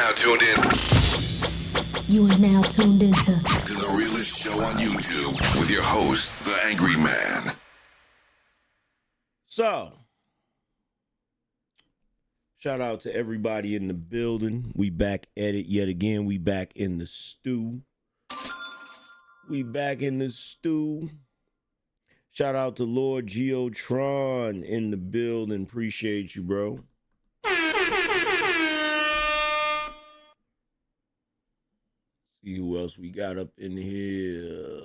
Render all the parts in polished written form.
now tuned in. You are now tuned into the realest show on YouTube with your host, the Angryman. So, shout out to everybody in the building. We back at it yet again. We back in the stew. Shout out to Lord Geotron in the building. Appreciate you, bro. See who else we got up in here.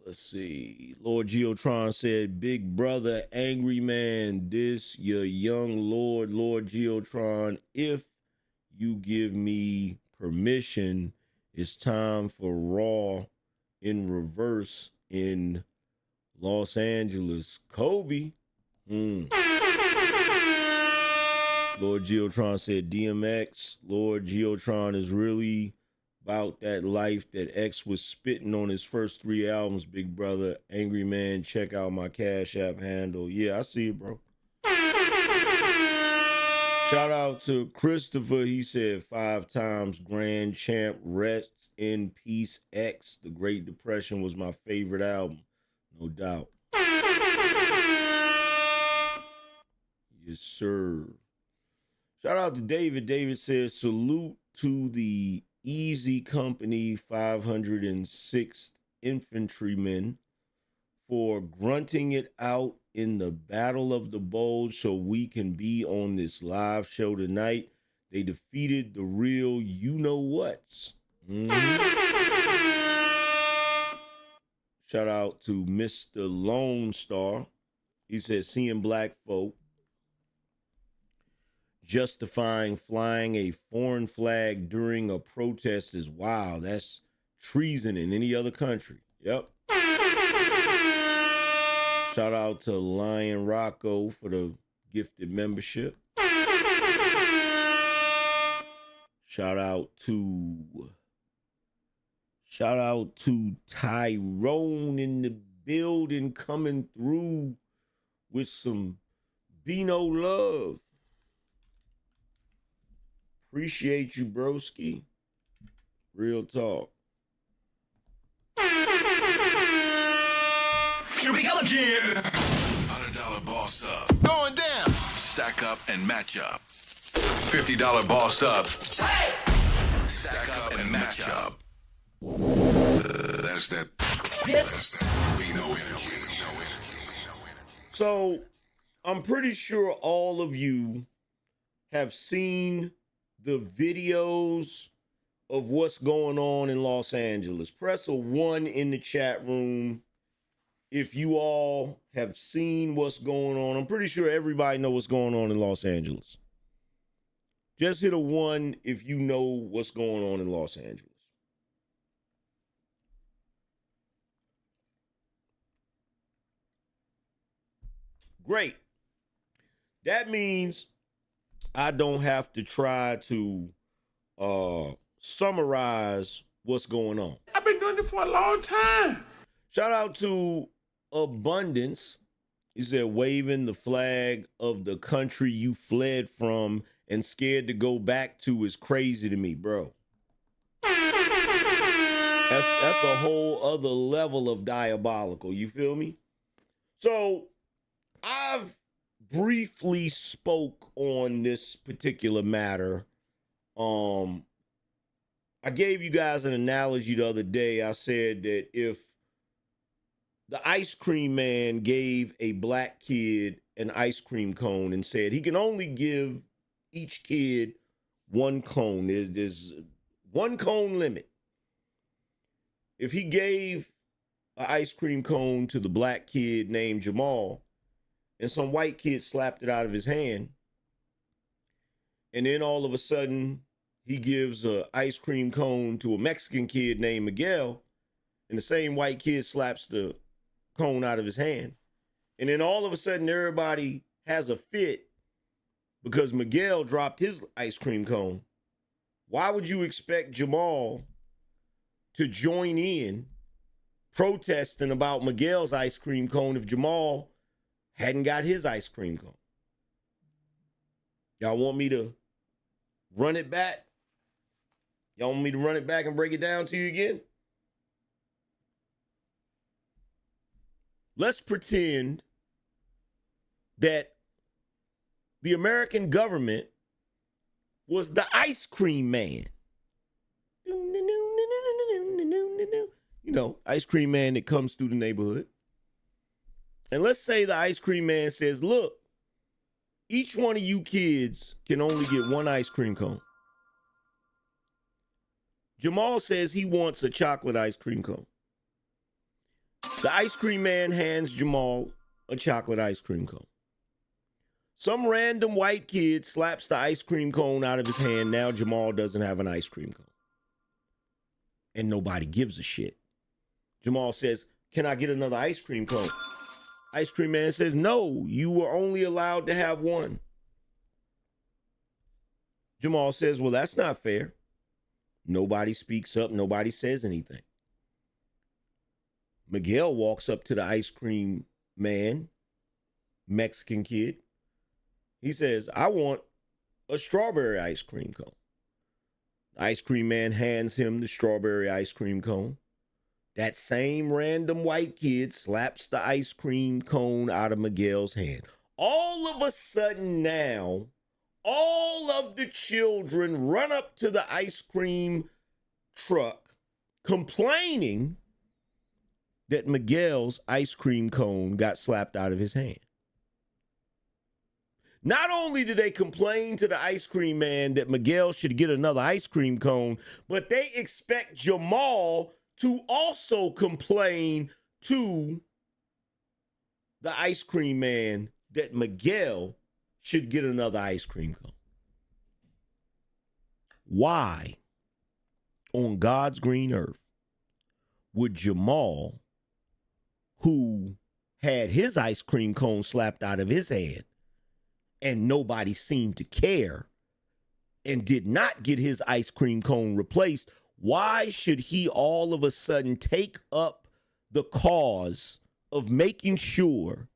Let's see. Lord Geotron said, "Big brother, Angryman, this your young Lord Geotron. If you give me permission, it's time for Raw in reverse in Los Angeles. Kobe." Lord Geotron said, "DMX, Lord Geotron is really about that life that X was spitting on his first 3 albums, big brother. Angryman, check out my Cash App handle." Yeah, I see it, bro. Shout out to Christopher. He said 5 times grand champ, rest in peace, X. The Great Depression was my favorite album. No doubt. Yes, sir. Shout out to David. David says, "Salute to the Easy Company 506th Infantrymen for grunting it out in the Battle of the Bulge so we can be on this live show tonight. They defeated the real you-know-whats." Shout out to Mr. Lone Star. He said, "Seeing black folk justifying flying a foreign flag during a protest is wild. That's treason in any other country." Yep. Shout out to Lion Rocco for the gifted membership. Shout out to Tyrone in the building coming through with some BINO love. Appreciate you, broski. Real talk. Here we go again. $100 boss up. Going down. Stack up and match up. $50 boss up. Hey! Stack up and match up. That's that. BINO energy. So, I'm pretty sure all of you have seen the videos of what's going on in Los Angeles. Press a 1 in the chat room if you all have seen what's going on. I'm pretty sure everybody knows what's going on in Los Angeles. Just hit a 1 if you know what's going on in Los Angeles. Great. That means I don't have to try to summarize what's going on. I've been doing it for a long time. Shout out to Abundance. He said, "Waving the flag of the country you fled from and scared to go back to is crazy to me, bro." That's a whole other level of diabolical. You feel me? So I've briefly spoke on this particular matter. I gave you guys an analogy the other day. I said that if the ice cream man gave a black kid an ice cream cone and said he can only give each kid 1 cone, there's 1 cone limit. If he gave an ice cream cone to the black kid named Jamal, and some white kid slapped it out of his hand, and then all of a sudden he gives an ice cream cone to a Mexican kid named Miguel, and the same white kid slaps the cone out of his hand, and then all of a sudden everybody has a fit because Miguel dropped his ice cream cone. Why would you expect Jamal to join in protesting about Miguel's ice cream cone if Jamal hadn't got his ice cream cone? Y'all want me to run it back? Y'all want me to run it back and break it down to you again? Let's pretend that the American government was the ice cream man. You know, ice cream man that comes through the neighborhood. And let's say the ice cream man says, look, each one of you kids can only get one ice cream cone. Jamal says he wants a chocolate ice cream cone. The ice cream man hands Jamal a chocolate ice cream cone. Some random white kid slaps the ice cream cone out of his hand. Now Jamal doesn't have an ice cream cone. And nobody gives a shit. Jamal says, can I get another ice cream cone? Ice cream man says, no, you were only allowed to have one. Jamal says, well, that's not fair. Nobody speaks up. Nobody says anything. Miguel walks up to the ice cream man, Mexican kid. He says, I want a strawberry ice cream cone. The ice cream man hands him the strawberry ice cream cone. That same random white kid slaps the ice cream cone out of Miguel's hand. All of a sudden now, all of the children run up to the ice cream truck complaining that Miguel's ice cream cone got slapped out of his hand. Not only do they complain to the ice cream man that Miguel should get another ice cream cone, but they expect Jamal to also complain to the ice cream man that Miguel should get another ice cream cone. Why on God's green earth would Jamal, who had his ice cream cone slapped out of his hand and nobody seemed to care and did not get his ice cream cone replaced, why should he all of a sudden take up the cause of making sure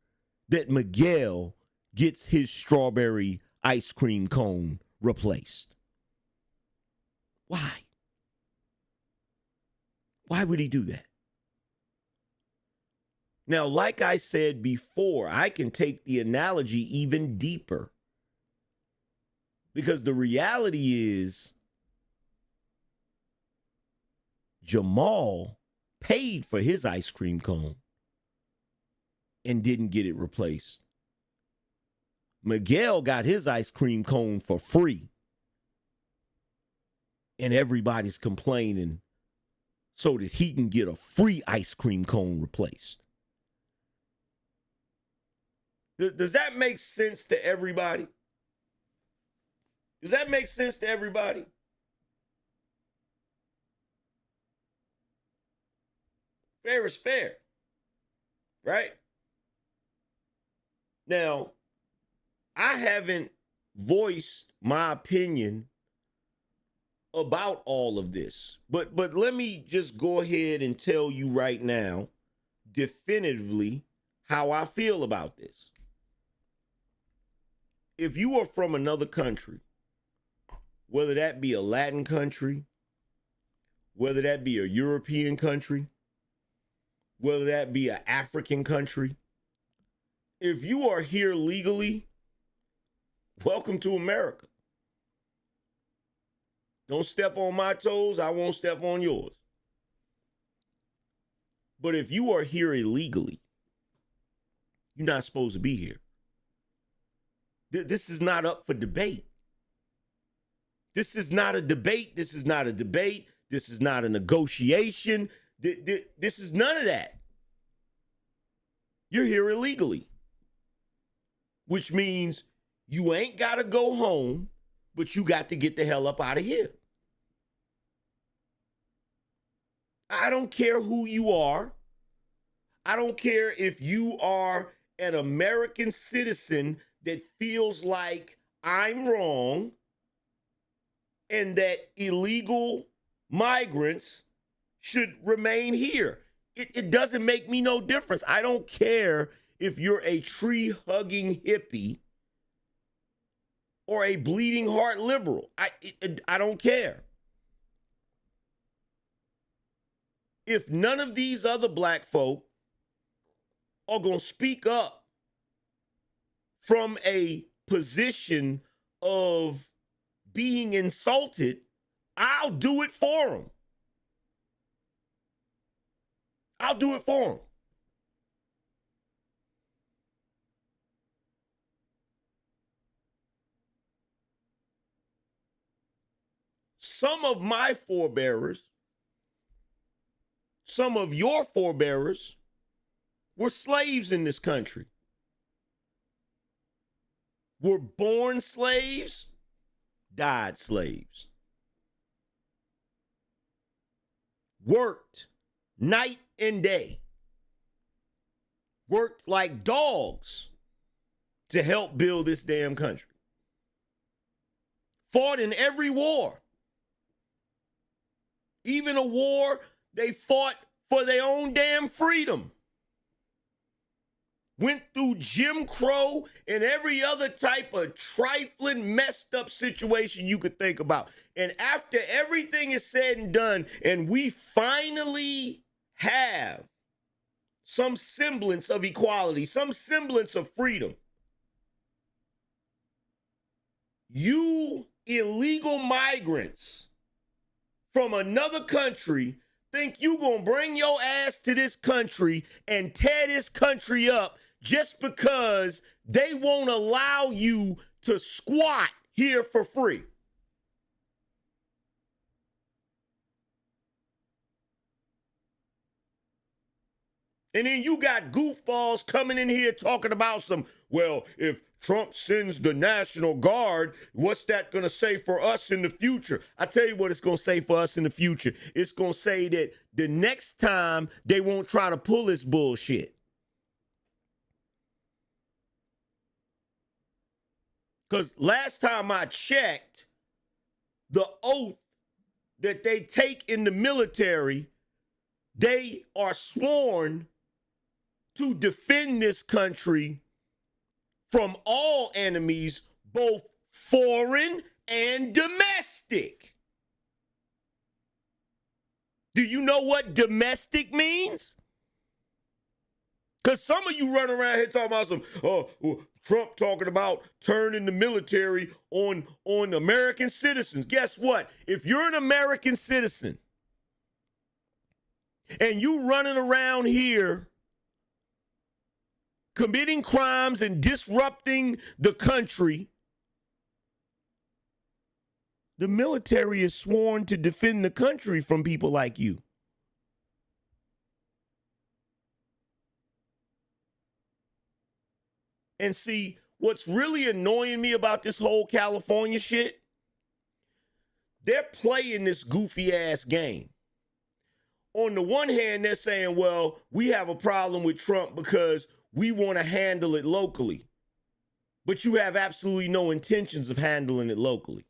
that Miguel gets his strawberry ice cream cone replaced? Why? Why would he do that? Now, like I said before, I can take the analogy even deeper. Because the reality is, Jamal paid for his ice cream cone and didn't get it replaced. Miguel got his ice cream cone for free. And everybody's complaining so that he can get a free ice cream cone replaced. Does that make sense to everybody? Does that make sense to everybody? Fair is fair, right? Now, I haven't voiced my opinion about all of this, but let me just go ahead and tell you right now, definitively, how I feel about this. If you are from another country, whether that be a Latin country, whether that be a European country, whether that be an African country, if you are here legally, welcome to America. Don't step on my toes, I won't step on yours. But if you are here illegally, you're not supposed to be here. This is not up for debate. This is not a debate. This is not a debate. This is not a negotiation. This is none of that. You're here illegally, which means you ain't got to go home, but you got to get the hell up out of here. I don't care who you are. I don't care if you are an American citizen that feels like I'm wrong and that illegal migrants should remain here. It doesn't make me no difference. I don't care if you're a tree-hugging hippie or a bleeding heart liberal. I don't care. if none of these other black folk are going to speak up from a position of being insulted, I'll do it for them. I'll do it for them. Some of my forebearers, some of your forebearers were slaves in this country. Were born slaves, died slaves. Worked night and day. Worked like dogs to help build this damn country. Fought in every war. Even a war they fought for their own damn freedom. Went through Jim Crow and every other type of trifling, messed up situation you could think about. And after everything is said and done, and we finally have some semblance of equality, some semblance of freedom, you illegal migrants from another country think you gonna bring your ass to this country and tear this country up just because they won't allow you to squat here for free. And then you got goofballs coming in here talking about well, if Trump sends the National Guard, what's that going to say for us in the future? I tell you what it's going to say for us in the future. It's going to say that the next time they won't try to pull this bullshit. Because last time I checked, the oath that they take in the military, they are sworn to defend this country from all enemies, both foreign and domestic. Do you know what domestic means? Because some of you run around here talking about Trump talking about turning the military on American citizens. Guess what? If you're an American citizen and you running around here committing crimes and disrupting the country, the military is sworn to defend the country from people like you. And see, what's really annoying me about this whole California shit, they're playing this goofy ass game. On the one hand, they're saying, well, we have a problem with Trump because we want to handle it locally. But you have absolutely no intentions of handling it locally.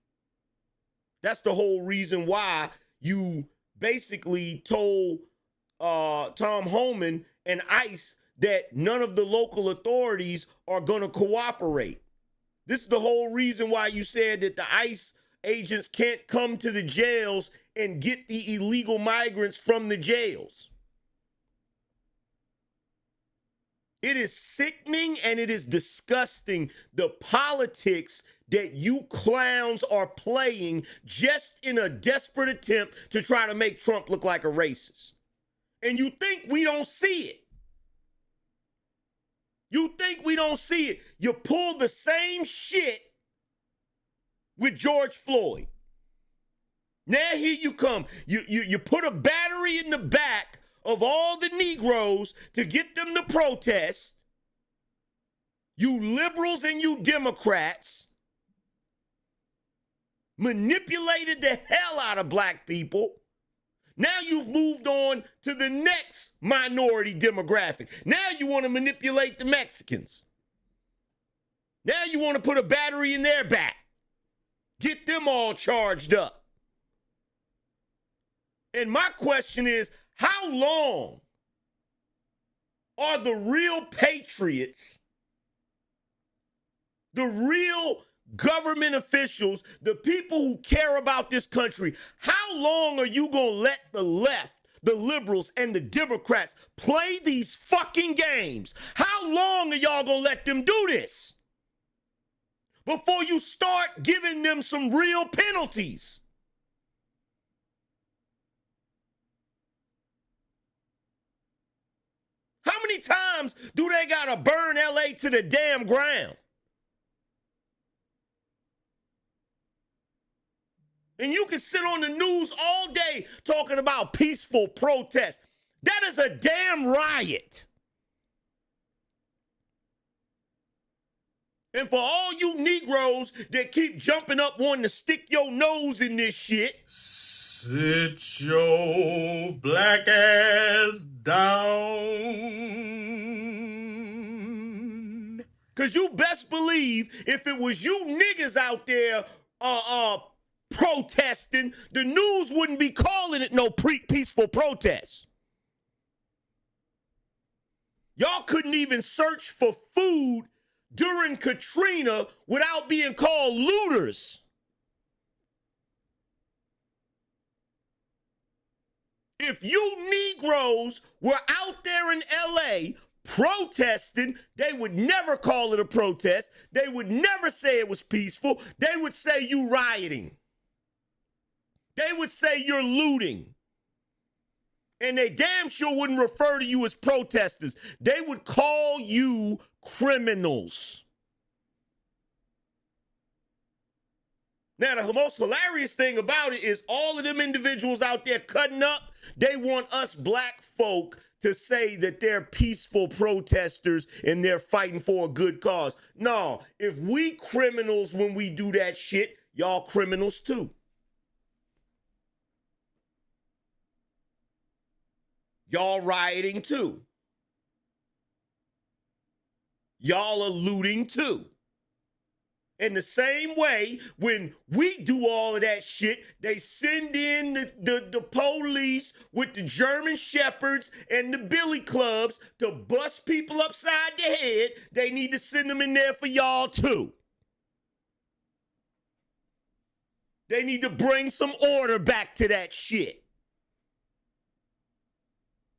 That's the whole reason why you basically told Tom Homan and ICE that none of the local authorities are going to cooperate. This is the whole reason why you said that the ICE agents can't come to the jails and get the illegal migrants from the jails. It is sickening and it is disgusting, the politics that you clowns are playing just in a desperate attempt to try to make Trump look like a racist. And you think we don't see it. You think we don't see it. You pull the same shit with George Floyd. Now here you come. You put a battery in the back of all the Negroes to get them to protest. You liberals and you Democrats manipulated the hell out of black people. Now you've moved on to the next minority demographic. Now you want to manipulate the Mexicans. Now you want to put a battery in their back. Get them all charged up. And my question is, how long are the real patriots, the real government officials, the people who care about this country, how long are you going to let the left the liberals and the Democrats play these fucking games? How long are y'all gonna let them do this before you start giving them some real penalties? How many times do they gotta burn LA to the damn ground? And you can sit on the news all day talking about peaceful protest. That is a damn riot. And for all you Negroes that keep jumping up wanting to stick your nose in this shit, Sit your black ass down. because you best believe if it was you niggas out there protesting, the news wouldn't be calling it no peaceful protest. Y'all couldn't even search for food during Katrina without being called looters. If you Negroes were out there in LA protesting, they would never call it a protest. They would never say it was peaceful. They would say you rioting. They would say you're looting. And they damn sure wouldn't refer to you as protesters. They would call you criminals. Now, the most hilarious thing about it is all of them individuals out there cutting up, they want us black folk to say that they're peaceful protesters and they're fighting for a good cause. No, if we criminals when we do that shit, y'all criminals too. Y'all rioting too. Y'all are looting too. In the same way, when we do all of that shit, they send in the police with the German shepherds and the billy clubs to bust people upside the head. They need to send them in there for y'all too. They need to bring some order back to that shit.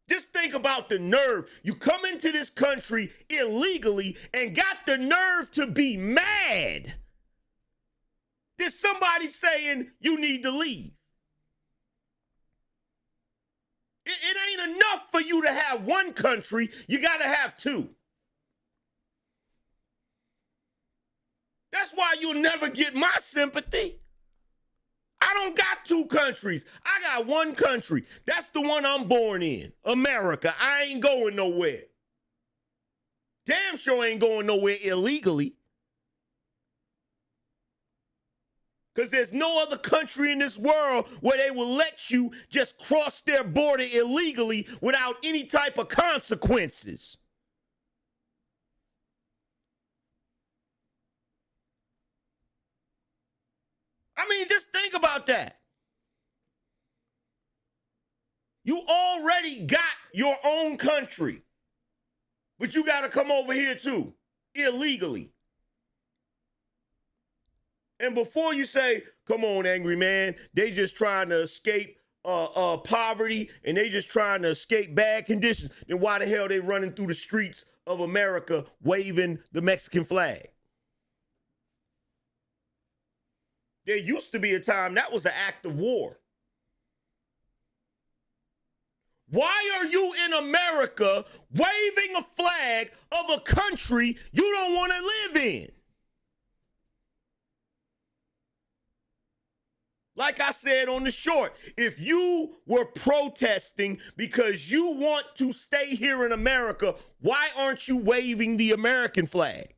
Just think about the nerve. You come into this country illegally and got the nerve to be mad. There's somebody saying you need to leave. It ain't enough for you to have one country. You got to have two. That's why you'll never get my sympathy. I don't got two countries. I got one country. That's the one I'm born in, America. I ain't going nowhere. Damn sure ain't going nowhere illegally. Because there's no other country in this world where they will let you just cross their border illegally without any type of consequences. I mean, just think about that. You already got your own country, but you got to come over here too, illegally. And before you say, come on, Angryman, they just trying to escape poverty and they just trying to escape bad conditions, then why the hell they running through the streets of America waving the Mexican flag? There used to be a time that was an act of war. Why are you in America waving a flag of a country you don't want to live in? Like I said on the short, if you were protesting because you want to stay here in America, why aren't you waving the American flag?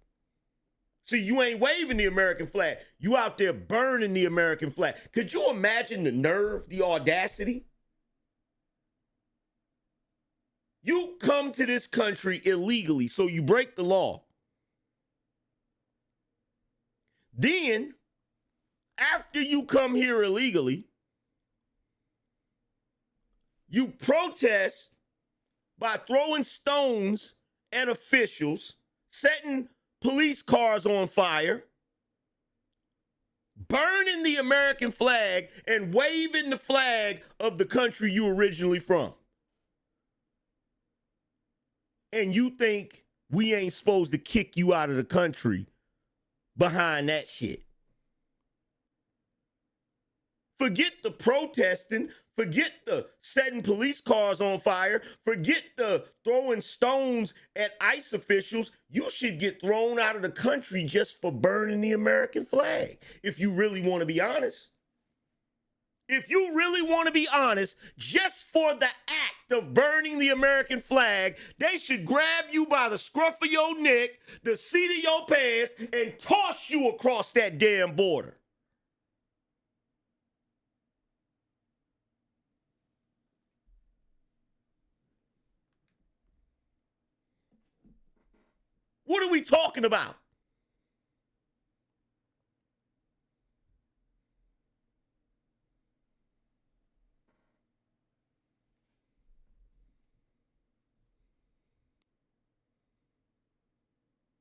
See, you ain't waving the American flag. You out there burning the American flag. Could you imagine the nerve, the audacity? You come to this country illegally, so you break the law. Then, after you come here illegally, you protest by throwing stones at officials, setting police cars on fire, burning the American flag and waving the flag of the country you originally from. And you think we ain't supposed to kick you out of the country behind that shit. Forget the protesting, forget the setting police cars on fire, forget the throwing stones at ICE officials. You should get thrown out of the country just for burning the American flag, if you really want to be honest. If you really want to be honest, just for the act of burning the American flag, they should grab you by the scruff of your neck, the seat of your pants, and toss you across that damn border. What are we talking about?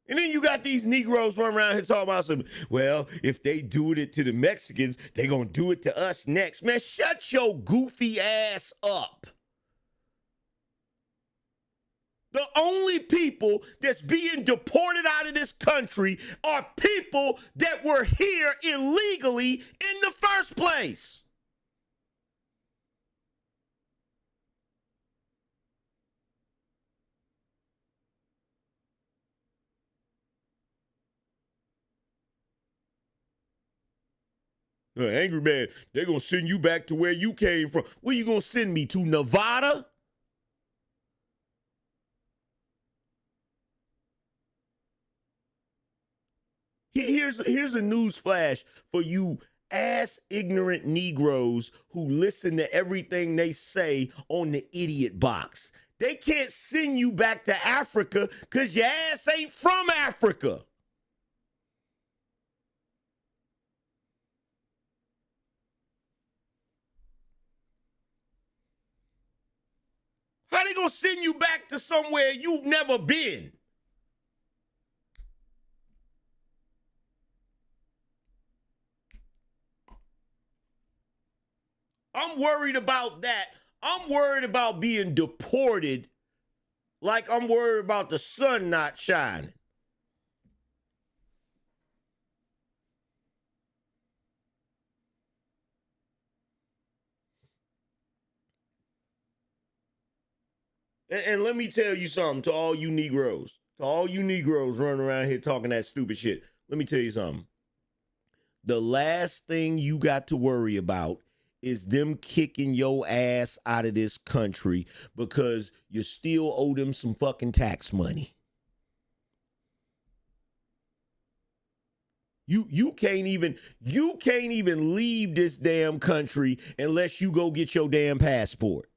And then you got these Negroes running around here talking about some, well, if they do it to the Mexicans, they gonna do it to us next. Man, shut your goofy ass up. The only people that's being deported out of this country are people that were here illegally in the first place. Angryman, they're going to send you back to where you came from. Where you going to send me to, Nevada? Here's a news flash for you ass ignorant Negroes who listen to everything they say on the idiot box. They can't send you back to Africa because your ass ain't from Africa. How they gonna send you back to somewhere you've never been? I'm worried about that. I'm worried about being deported like I'm worried about the sun not shining. And let me tell you something to all you Negroes, running around here talking that stupid shit. Let me tell you something. The last thing you got to worry about is them kicking your ass out of this country because you still owe them some fucking tax money. You can't even leave this damn country unless you go get your damn passport.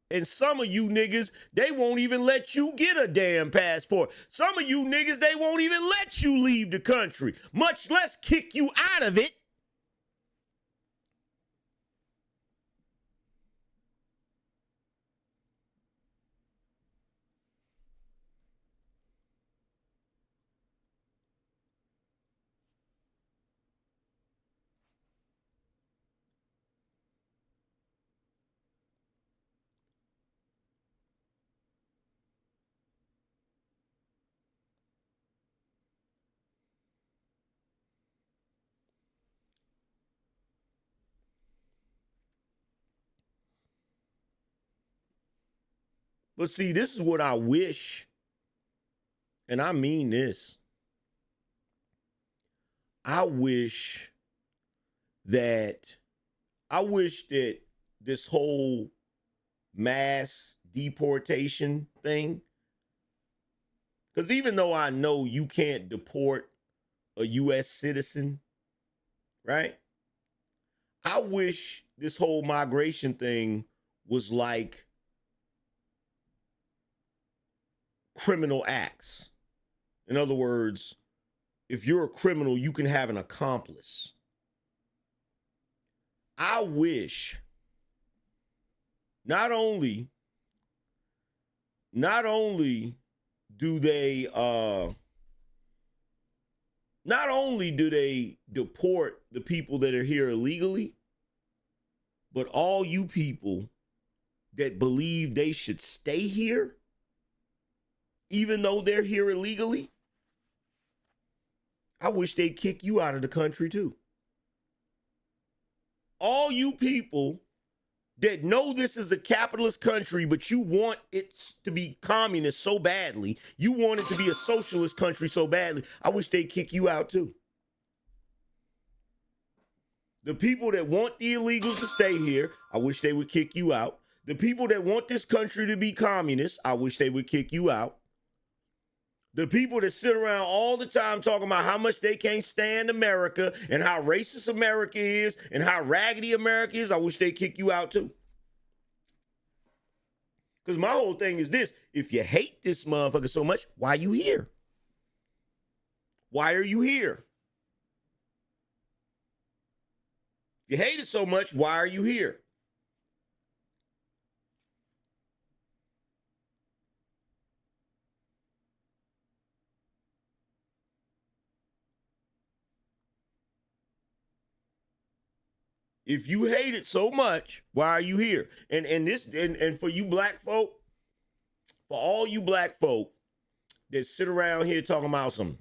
And some of you niggas, they won't even let you get a damn passport. Some of you niggas, they won't even let you leave the country, much less kick you out of it. But see, this is what I wish, and I mean this. I wish that this whole mass deportation thing, because even though I know you can't deport a U.S. citizen, right? I wish this whole migration thing was like criminal acts. In other words, if you're a criminal, you can have an accomplice. I wish not only do they not only do they deport the people that are here illegally, but all you people that believe they should stay here, even though they're here illegally, I wish they'd kick you out of the country too. All you people that know this is a capitalist country, but you want it to be communist so badly, you want it to be a socialist country so badly, I wish they'd kick you out too. The people that want the illegals to stay here, I wish they would kick you out. The people that want this country to be communist, I wish they would kick you out. The people that sit around all the time talking about how much they can't stand America and how racist America is and how raggedy America is, I wish they'd kick you out too. Because my whole thing is this: if you hate this motherfucker so much, why are you here? Why are you here? If you hate it so much, why are you here? If you hate it so much, why are you here? And for you black folk, for all you black folk that sit around here talking about some,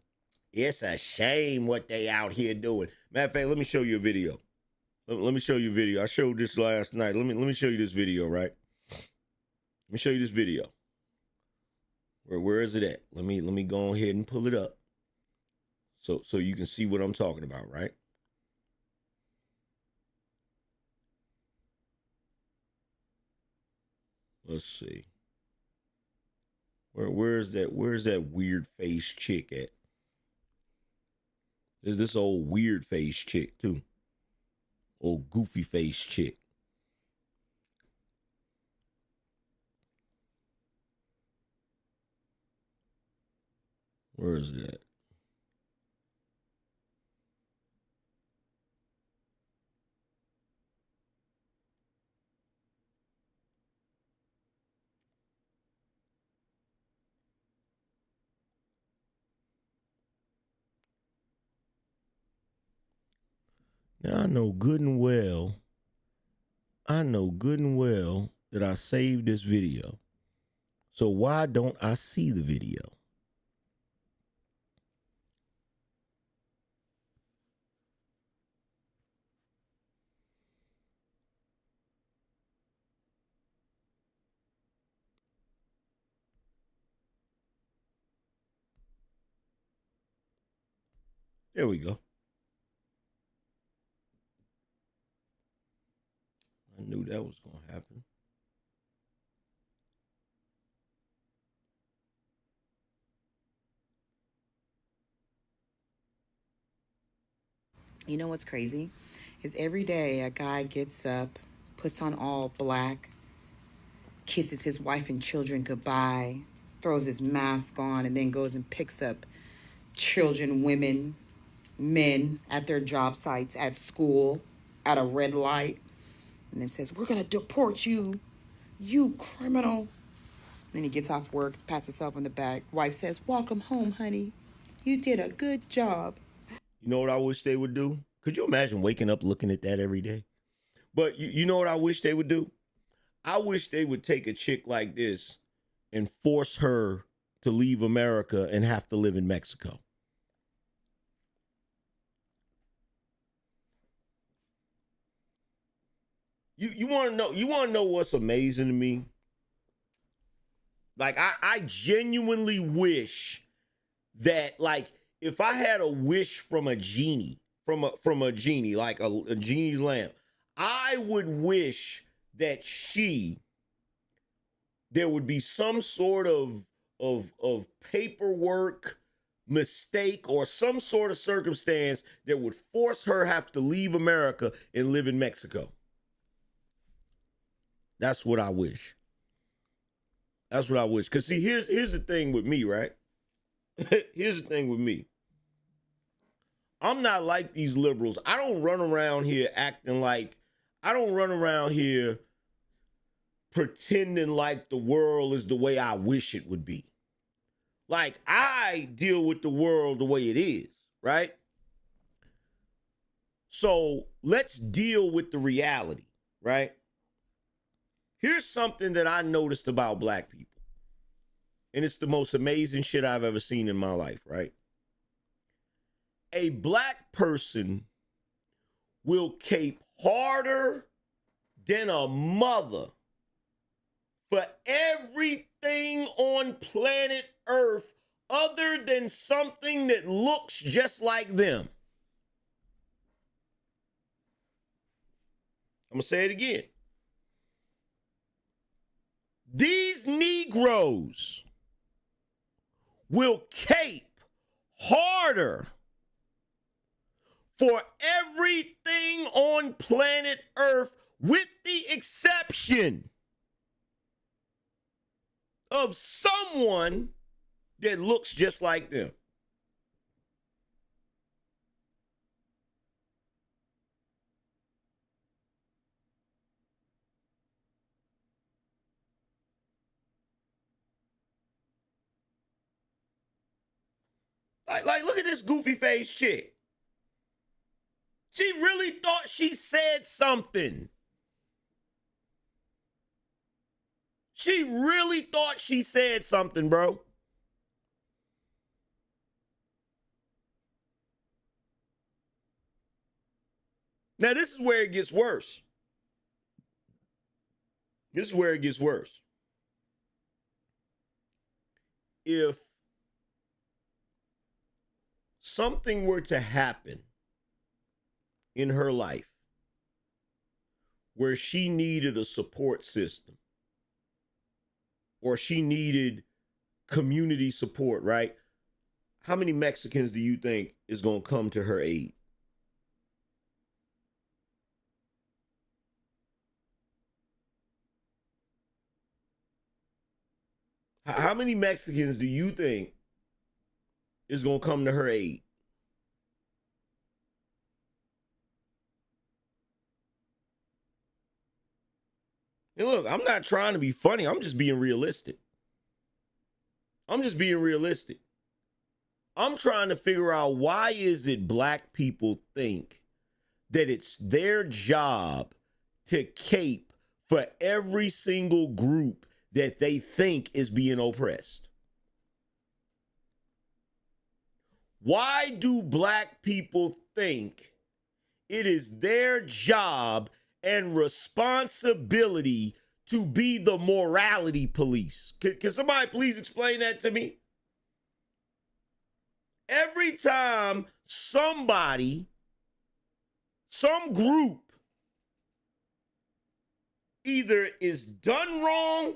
it's a shame what they out here doing. Matter of fact, let me show you a video. Let me show you a video. I showed this last night. Let me show you this video, right? Let me show you this video. Where is it at? Let me go ahead and pull it up. So you can see what I'm talking about, right? Let's see. Where's that weird face chick at? There's this old weird face chick too. Old goofy face chick. Where is it at? Now I know good and well that I saved this video. So why don't I see the video? There we go. I knew that was going to happen. You know what's crazy? Is every day a guy gets up, puts on all black, kisses his wife and children goodbye, throws his mask on, and then goes and picks up children, women, men at their job sites, at school, at a red light, and then says, "We're going to deport you, you criminal." Then he gets off work, pats himself on the back. Wife says, "Welcome home, honey. You did a good job." You know what I wish they would do? Could you imagine waking up looking at that every day? But you know what I wish they would do? I wish they would take a chick like this and force her to leave America and have to live in Mexico. You want to know what's amazing to me? Like I genuinely wish that, like, if I had a wish from a genie, from a genie, like a genie's lamp, I would wish that there would be some sort of paperwork mistake or some sort of circumstance that would force her have to leave America and live in Mexico. That's what I wish. That's what I wish. Because see, here's the thing with me, right? Here's the thing with me. I'm not like these liberals. I don't run around here pretending like the world is the way I wish it would be. Like, I deal with the world the way it is. right? So let's deal with the reality, right? Here's something that I noticed about black people. And it's the most amazing shit I've ever seen in my life, right? A black person will cape harder than a mother for everything on planet Earth other than something that looks just like them. I'm going to say it again. These Negroes will cape harder for everything on planet Earth with the exception of someone that looks just like them. Like, look at this goofy face chick. She really thought she said something. She really thought she said something, bro. Now, this is where it gets worse. This is where it gets worse. If something were to happen in her life where she needed a support system or she needed community support, right? How many Mexicans do you think is going to come to her aid? How many Mexicans do you think is going to come to her aid? And look, I'm not trying to be funny. I'm just being realistic. I'm trying to figure out, why is it black people think that it's their job to cape for every single group that they think is being oppressed? Why do black people think it is their job and responsibility to be the morality police? Can somebody please explain that to me? Every time somebody, some group either is done wrong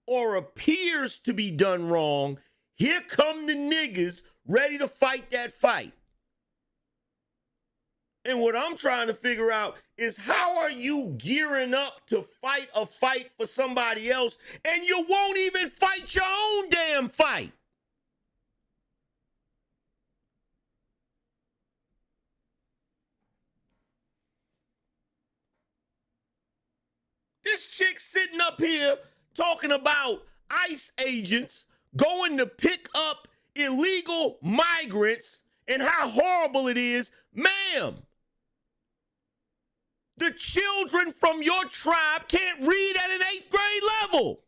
or appears to be done wrong, here come the niggas ready to fight that fight. And what I'm trying to figure out is, how are you gearing up to fight a fight for somebody else and you won't even fight your own damn fight? This chick sitting up here talking about ICE agents going to pick up illegal migrants and how horrible it is. Ma'am, the children from your tribe can't read at an 8th grade level.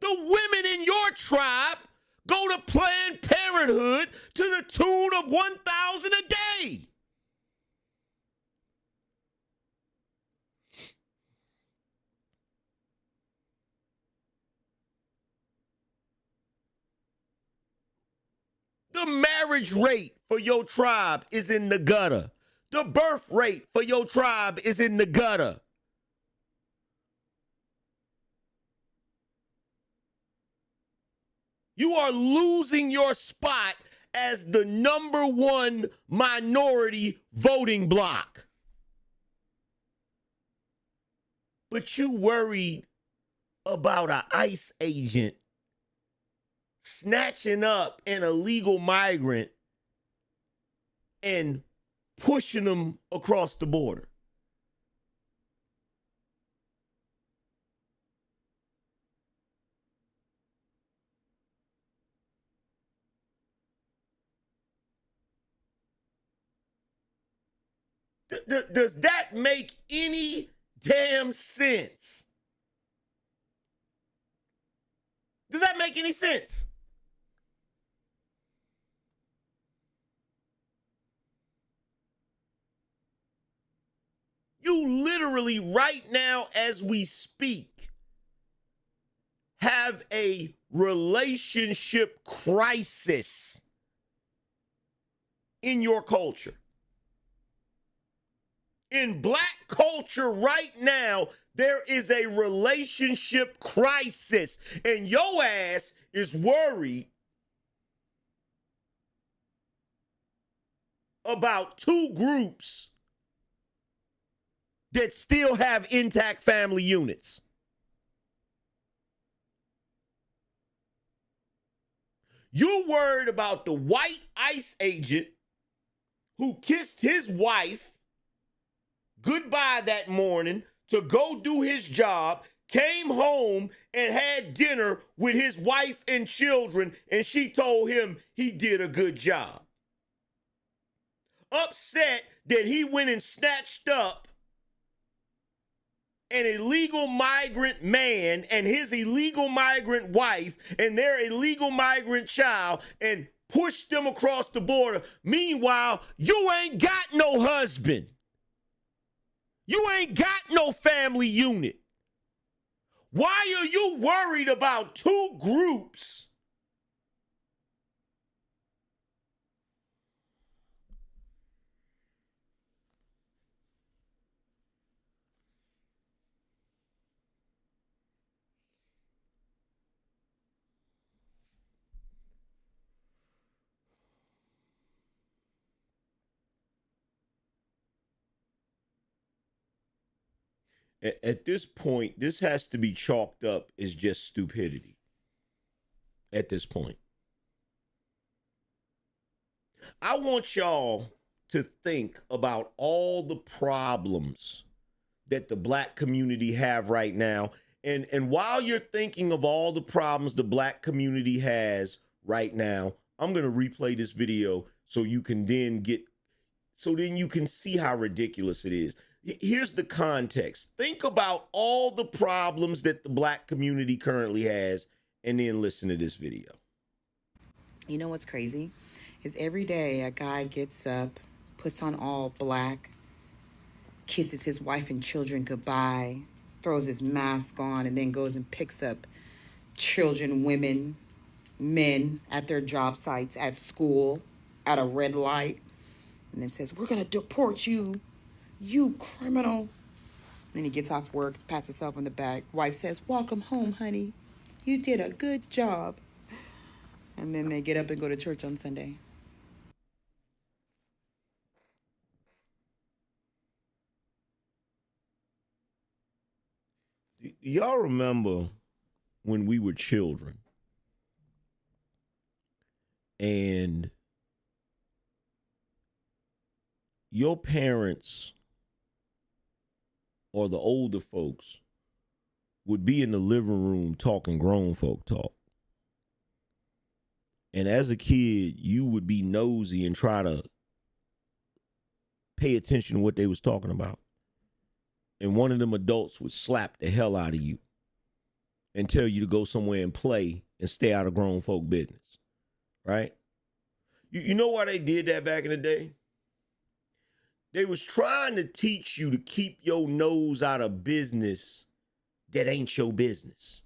The women in your tribe go to Planned Parenthood to the tune of $1,000 a day. The marriage rate for your tribe is in the gutter. The birth rate for your tribe is in the gutter. You are losing your spot as the #1 minority voting bloc. But you worried about an ICE agent snatching up an illegal migrant and pushing them across the border. Does that make any damn sense? Does that make any sense? You literally right now as we speak have a relationship crisis in your culture. In black culture right now, there is a relationship crisis, and your ass is worried about two groups that still have intact family units. You're worried about the white ICE agent who kissed his wife goodbye that morning to go do his job, came home and had dinner with his wife and children, and she told him he did a good job. Upset that he went and snatched up an illegal migrant man and his illegal migrant wife and their illegal migrant child and pushed them across the border. Meanwhile, you ain't got no husband. You ain't got no family unit. Why are you worried about two groups? At this point, this has to be chalked up as just stupidity. At this point, I want y'all to think about all the problems that the black community have right now. And while you're thinking of all the problems the black community has right now, I'm going to replay this video so you can then you can see how ridiculous it is. Here's the context. Think about all the problems that the black community currently has, and then listen to this video. You know what's crazy? Is every day a guy gets up, puts on all black, kisses his wife and children goodbye, throws his mask on, and then goes and picks up children, women, men at their job sites, at school, at a red light, and then says, "We're gonna deport you, you criminal." Then he gets off work, pats himself on the back. Wife says, "Welcome home, honey. You did a good job." And then they get up and go to church on Sunday. Y'all remember when we were children and your parents or the older folks would be in the living room talking grown folk talk. And as a kid, you would be nosy and try to pay attention to what they was talking about. And one of them adults would slap the hell out of you and tell you to go somewhere and play and stay out of grown folk business, right? You know why they did that back in the day? They was trying to teach you to keep your nose out of business that ain't your business.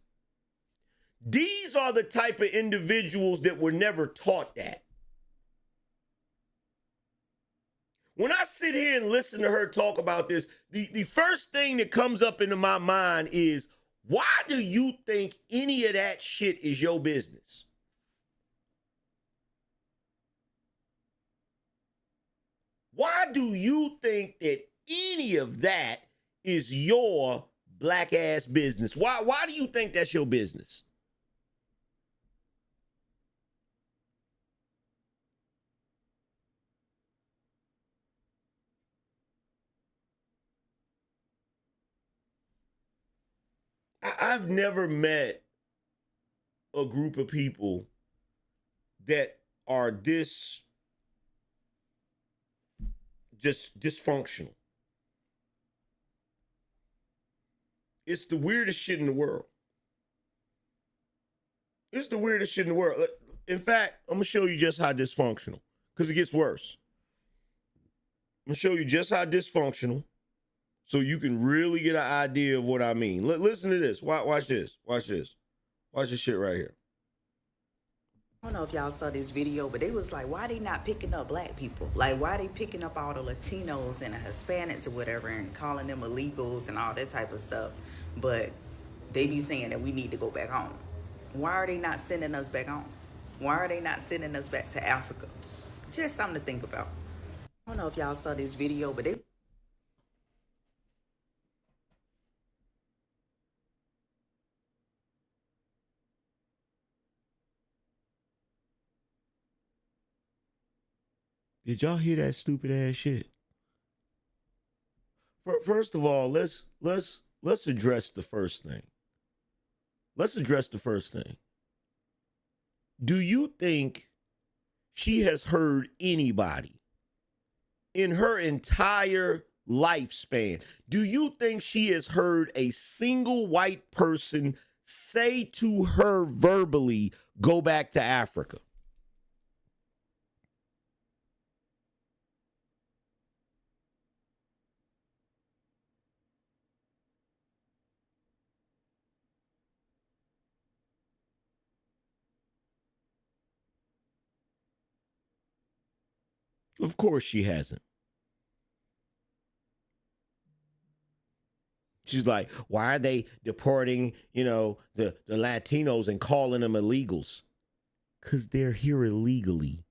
These are the type of individuals that were never taught that. When I sit here and listen to her talk about this, the first thing that comes up into my mind is, why do you think any of that shit is your business? Why do you think that any of that is your black ass business? Why do you think that's your business? I've never met a group of people that are this just dysfunctional. It's the weirdest shit in the world. It's the weirdest shit in the world. In fact, I'm gonna show you just how dysfunctional, because it gets worse. I'm gonna show you just how dysfunctional, so you can really get an idea of what I mean. Listen to this. Watch this. Watch this. Watch this shit right here. I don't know if y'all saw this video, but they was like, why they not picking up black people? Like, why they picking up all the Latinos and the Hispanics or whatever and calling them illegals and all that type of stuff? But they be saying that we need to go back home. Why are they not sending us back home? Why are they not sending us back to Africa? Just something to think about. I don't know if y'all saw this video, but they... Did y'all hear that stupid ass shit? First of all, let's address the first thing. Let's address the first thing. Do you think she has heard anybody in her entire lifespan? Do you think she has heard a single white person say to her verbally, go back to Africa? Of course she hasn't. She's like, why are they deporting, the Latinos and calling them illegals? Because they're here illegally.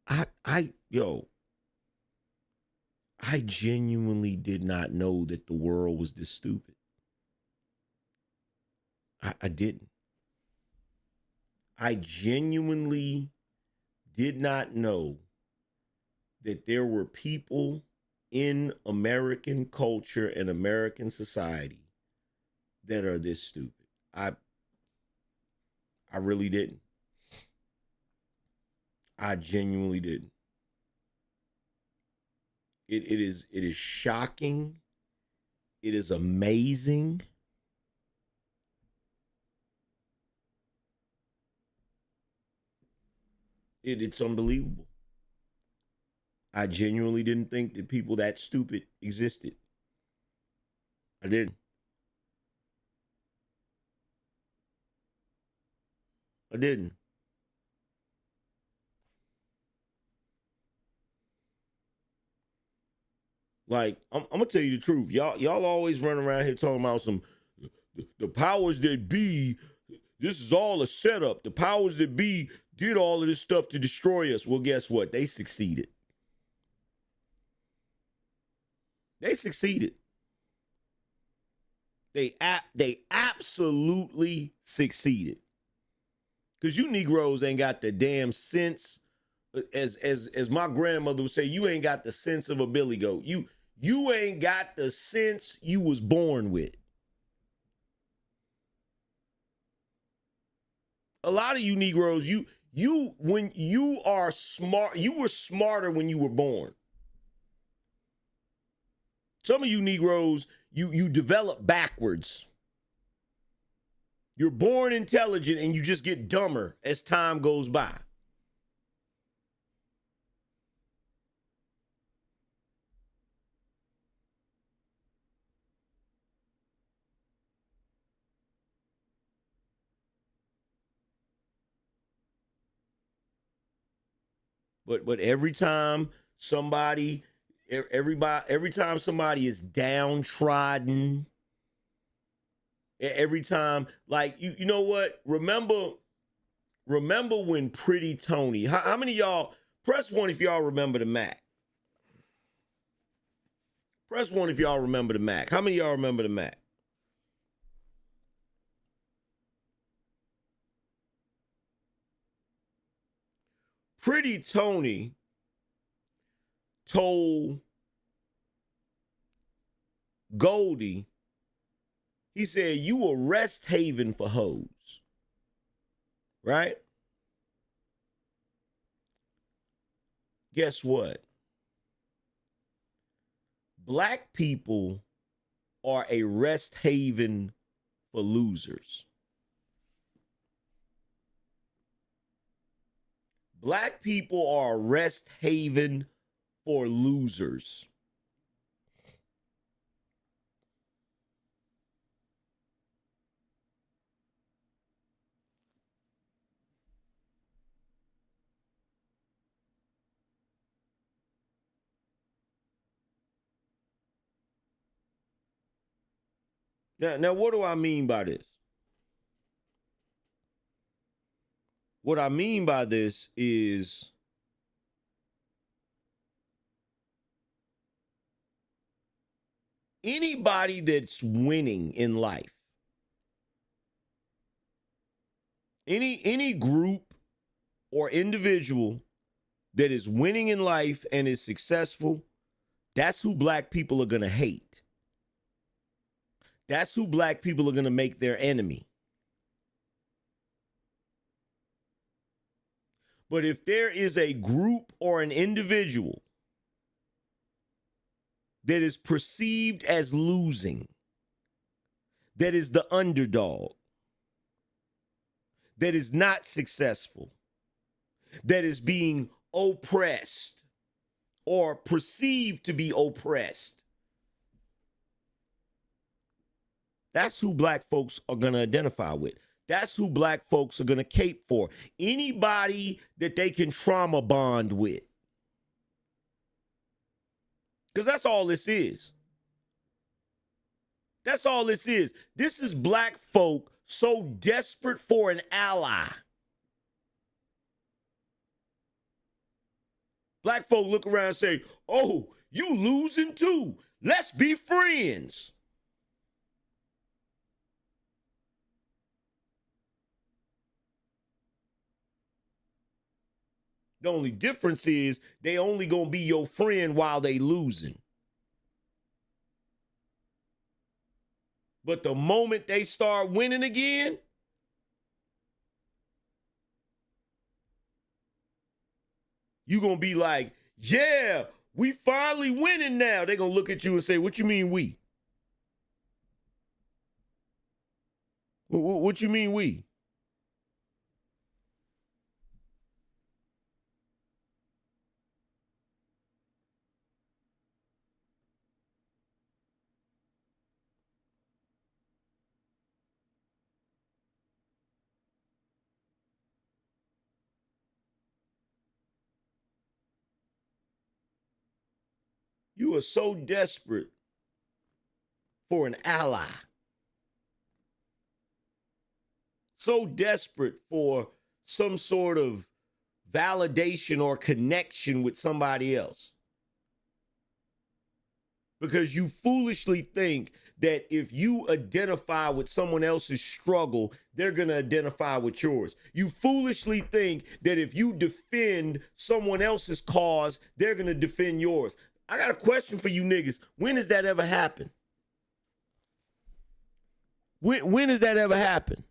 I genuinely did not know that the world was this stupid. I didn't. I genuinely did not know that there were people in American culture and American society that are this stupid. I really didn't. I genuinely didn't. It is shocking. It is amazing. It's unbelievable. I genuinely didn't think that people that stupid existed. I didn't. I didn't. Like, I'm gonna tell you the truth. Y'all always run around here talking about the powers that be. This is all a setup. The powers that be did all of this stuff to destroy us. Well, guess what? They succeeded. They succeeded. They absolutely succeeded. Because you Negroes ain't got the damn sense, as my grandmother would say, you ain't got the sense of a billy goat. You ain't got the sense you was born with. A lot of you Negroes, when you are smart, you were smarter when you were born. Some of you Negroes, you develop backwards. You're born intelligent and you just get dumber as time goes by. But every time somebody is downtrodden, every time, like, you know what? Remember when Pretty Tony, how many of y'all, press one if y'all remember the Mac. Press one if y'all remember the Mac. How many of y'all remember the Mac? Pretty Tony told Goldie, he said, you a rest haven for hoes. Right? guess what? Black people are a rest haven for losers. Black people are a rest haven for losers. Now, what do I mean by this? What I mean by this is anybody that's winning in life, any group or individual that is winning in life and is successful, that's who black people are going to hate. That's who black people are going to make their enemy. But if there is a group or an individual that is perceived as losing, that is the underdog, that is not successful, that is being oppressed or perceived to be oppressed, that's who black folks are going to identify with. That's who black folks are going to cape for. Anybody that they can trauma bond with. Because that's all this is. That's all this is. This is black folk so desperate for an ally. Black folk look around and say, oh, you losing too. Let's be friends. The only difference is they only gonna be your friend while they losing. But the moment they start winning again, you gonna be like, yeah, we finally winning now. They gonna look at you and say, what you mean we? What you mean we? You are so desperate for an ally. So desperate for some sort of validation or connection with somebody else. Because you foolishly think that if you identify with someone else's struggle, they're going to identify with yours. You foolishly think that if you defend someone else's cause, they're going to defend yours. I got a question for you niggas. When has that ever happened? When has that ever happened?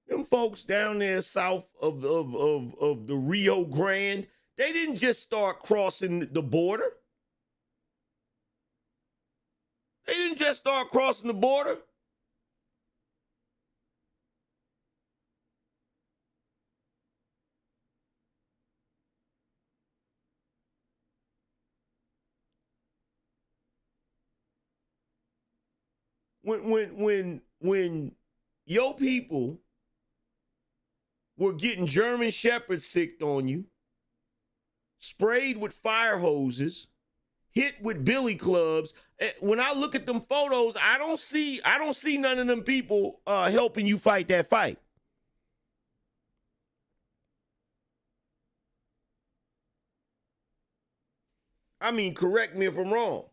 Them folks down there south of the Rio Grande, they didn't just start crossing the border. They didn't just start crossing the border. When your people were getting German Shepherds sicked on you, sprayed with fire hoses, hit with billy clubs. When I look at them photos, I don't see none of them people helping you fight that fight. I mean, correct me if I'm wrong.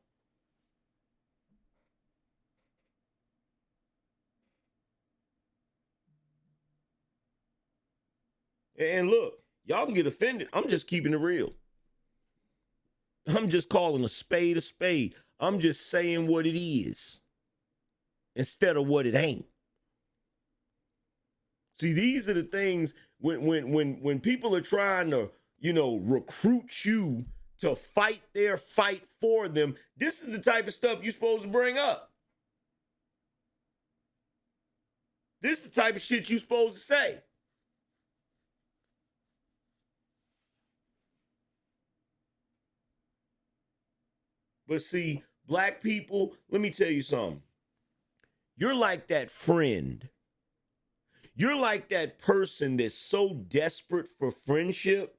And look, y'all can get offended. I'm just keeping it real. I'm just calling a spade a spade. I'm just saying what it is instead of what it ain't. See, these are the things when people are trying to, recruit you to fight their fight for them. This is the type of stuff you're supposed to bring up. This is the type of shit you're supposed to say. But see, black people, let me tell you something. You're like that friend. You're like that person that's so desperate for friendship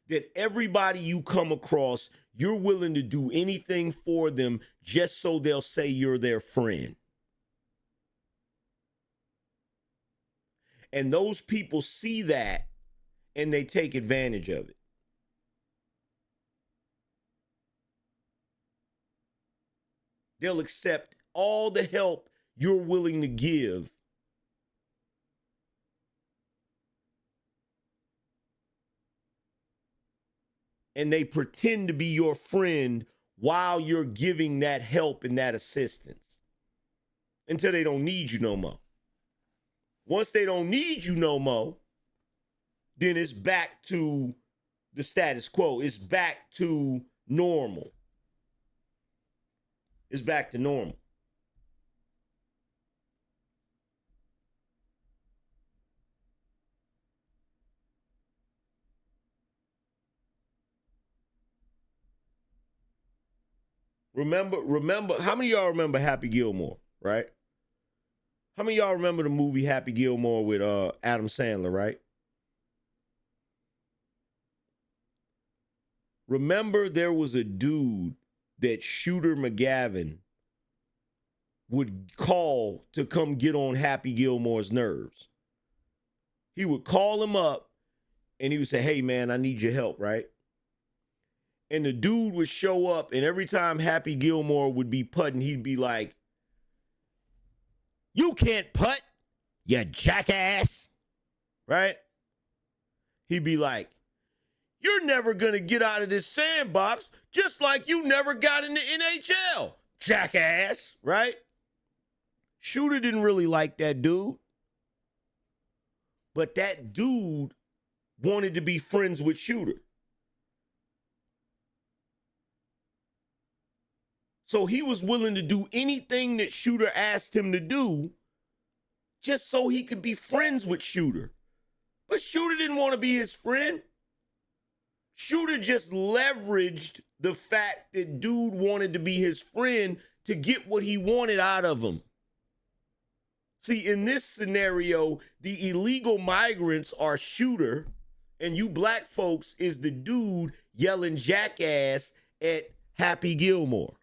that everybody you come across, you're willing to do anything for them just so they'll say you're their friend. And those people see that and they take advantage of it. They'll accept all the help you're willing to give. And they pretend to be your friend while you're giving that help and that assistance until they don't need you no more. Once they don't need you no more, then it's back to the status quo. It's back to normal. It's back to normal. Remember, how many of y'all remember Happy Gilmore, right? How many of y'all remember the movie Happy Gilmore with Adam Sandler, right? Remember there was a dude that Shooter McGavin would call to come get on Happy Gilmore's nerves. He would call him up and he would say, hey man, I need your help, right? And the dude would show up, and every time Happy Gilmore would be putting, he'd be like, you can't putt, you jackass, right? He'd be like, you're never going to get out of this sandbox just like you never got in the NHL, jackass, right? Shooter didn't really like that dude, but that dude wanted to be friends with Shooter. So he was willing to do anything that Shooter asked him to do just so he could be friends with Shooter. But Shooter didn't want to be his friend. Shooter just leveraged the fact that dude wanted to be his friend to get what he wanted out of him. See, in this scenario, the illegal migrants are Shooter, and you black folks is the dude yelling jackass at Happy Gilmore.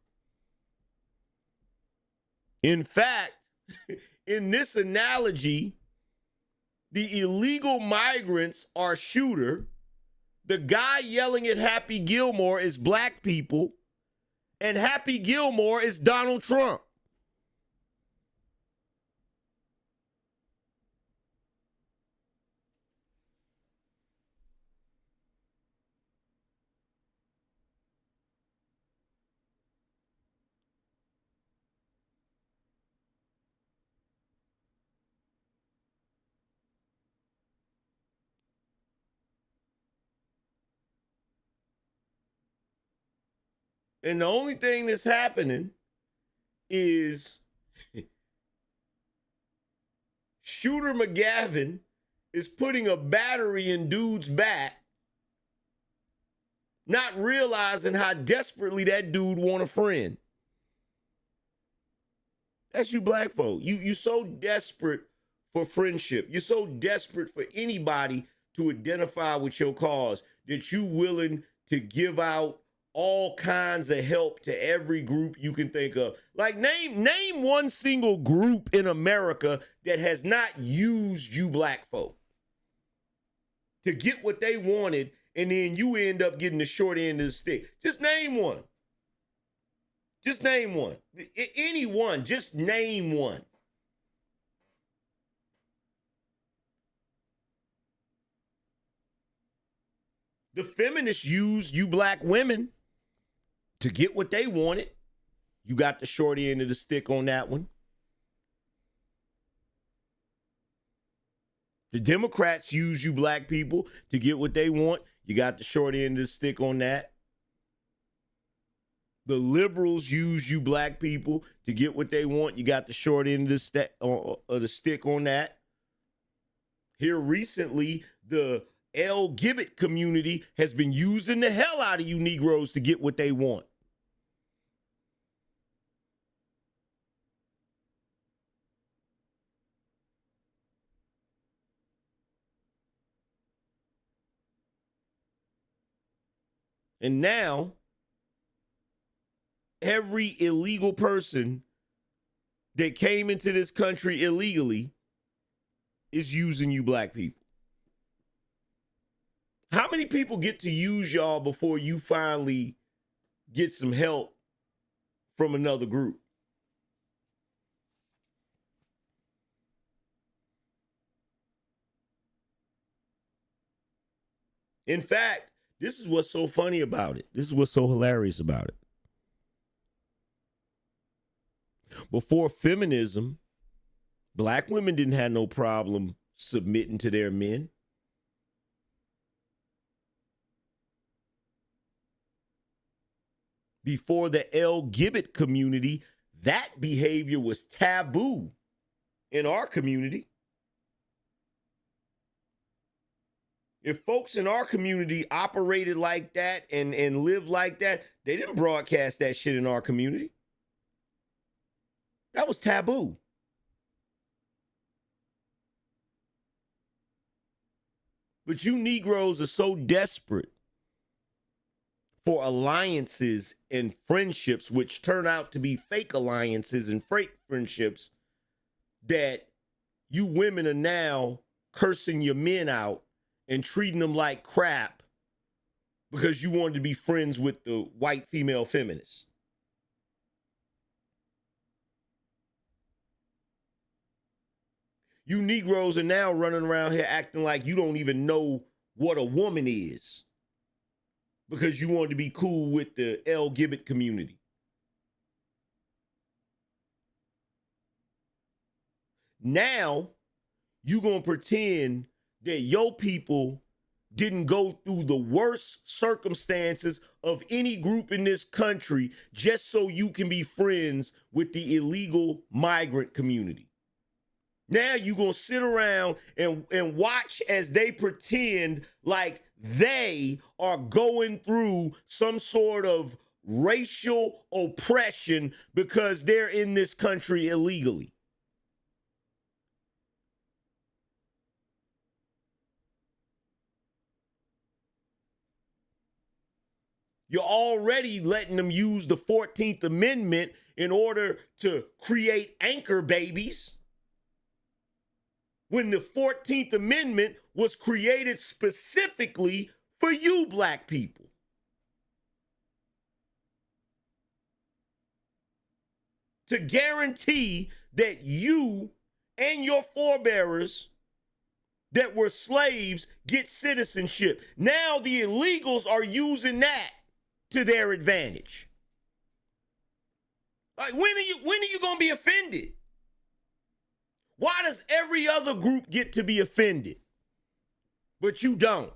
In fact, in this analogy, the illegal migrants are Shooter. The guy yelling at Happy Gilmore is black people, and Happy Gilmore is Donald Trump. And the only thing that's happening is Shooter McGavin is putting a battery in dude's back, not realizing how desperately that dude want a friend. That's you black folk. You so desperate for friendship. You're so desperate for anybody to identify with your cause that you willing to give out all kinds of help to every group you can think of. Like name one single group in America that has not used you black folk to get what they wanted and then you end up getting the short end of the stick. Just name one. Just name one. Any one. Just name one. The feminists used you black women to get what they wanted. You got the short end of the stick on that one. The Democrats use you black people to get what they want. You got the short end of the stick on that. The liberals use you black people to get what they want. You got the short end of the stick on that. Here recently, the LGBT community has been using the hell out of you Negroes to get what they want. And now, every illegal person that came into this country illegally is using you black people. How many people get to use y'all before you finally get some help from another group? In fact, this is what's so funny about it. This is what's so hilarious about it. Before feminism, black women didn't have no problem submitting to their men. Before the LGBT community, that behavior was taboo in our community. If folks in our community operated like that and lived like that, they didn't broadcast that shit in our community. That was taboo. But you Negroes are so desperate for alliances and friendships, which turn out to be fake alliances and fake friendships, that you women are now cursing your men out and treating them like crap because you wanted to be friends with the white female feminists. You Negroes are now running around here acting like you don't even know what a woman is because you wanted to be cool with the LGBT community. Now, you gonna pretend that your people didn't go through the worst circumstances of any group in this country just so you can be friends with the illegal migrant community. Now you're going to sit around and watch as they pretend like they are going through some sort of racial oppression because they're in this country illegally. You're already letting them use the 14th Amendment in order to create anchor babies, when the 14th Amendment was created specifically for you black people. To guarantee that you and your forebearers that were slaves get citizenship. Now the illegals are using that to their advantage. Like, when are you going to be offended? Why does every other group get to be offended, but you don't?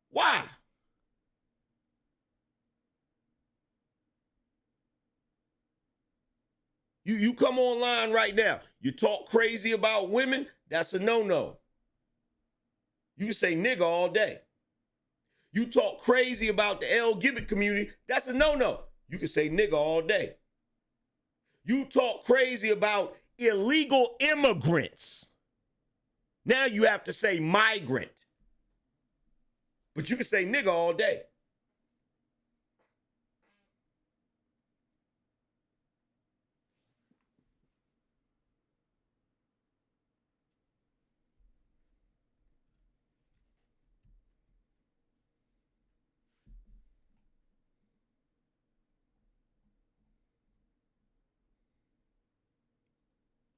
Why? You come online right now. You talk crazy about women, that's a no-no. You can say nigga all day. You talk crazy about the LGBT community, that's a no-no. You can say nigga all day. You talk crazy about illegal immigrants. Now you have to say migrant. But you can say nigga all day.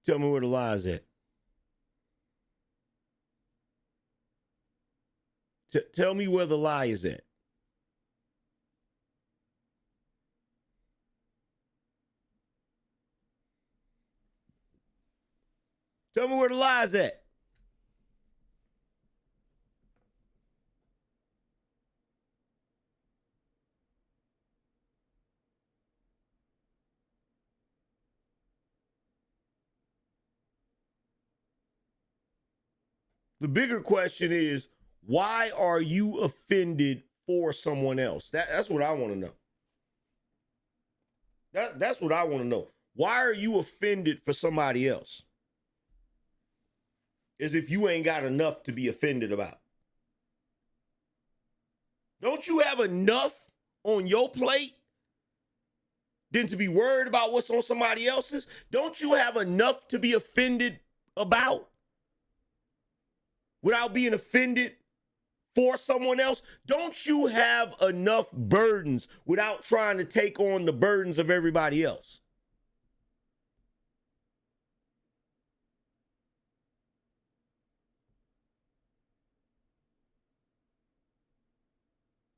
Tell me where the lie is at. Tell me where the lie is at. Tell me where the lie is at. The bigger question is, why are you offended for someone else? That's what I want to know. That's what I want to know. Why are you offended for somebody else? As if you ain't got enough to be offended about. Don't you have enough on your plate than to be worried about what's on somebody else's? Don't you have enough to be offended about without being offended for someone else? Don't you have enough burdens without trying to take on the burdens of everybody else?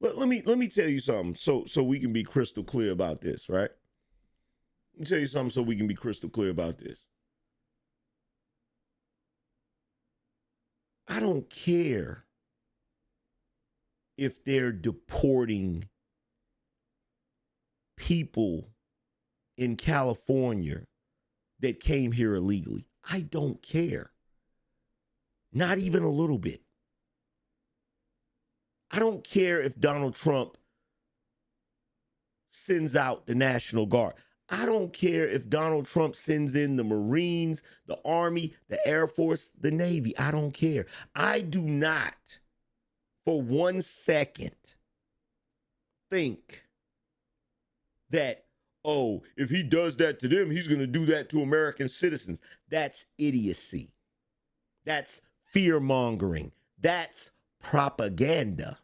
Let me tell you something so we can be crystal clear about this, right? Let me tell you something so we can be crystal clear about this. I don't care if they're deporting people in California that came here illegally. I don't care. Not even a little bit. I don't care if Donald Trump sends out the National Guard. I don't care if Donald Trump sends in the Marines, the Army, the Air Force, the Navy. I don't care. I do not, for 1 second, think that, oh, if he does that to them, he's going to do that to American citizens. That's idiocy. That's fear-mongering. That's propaganda.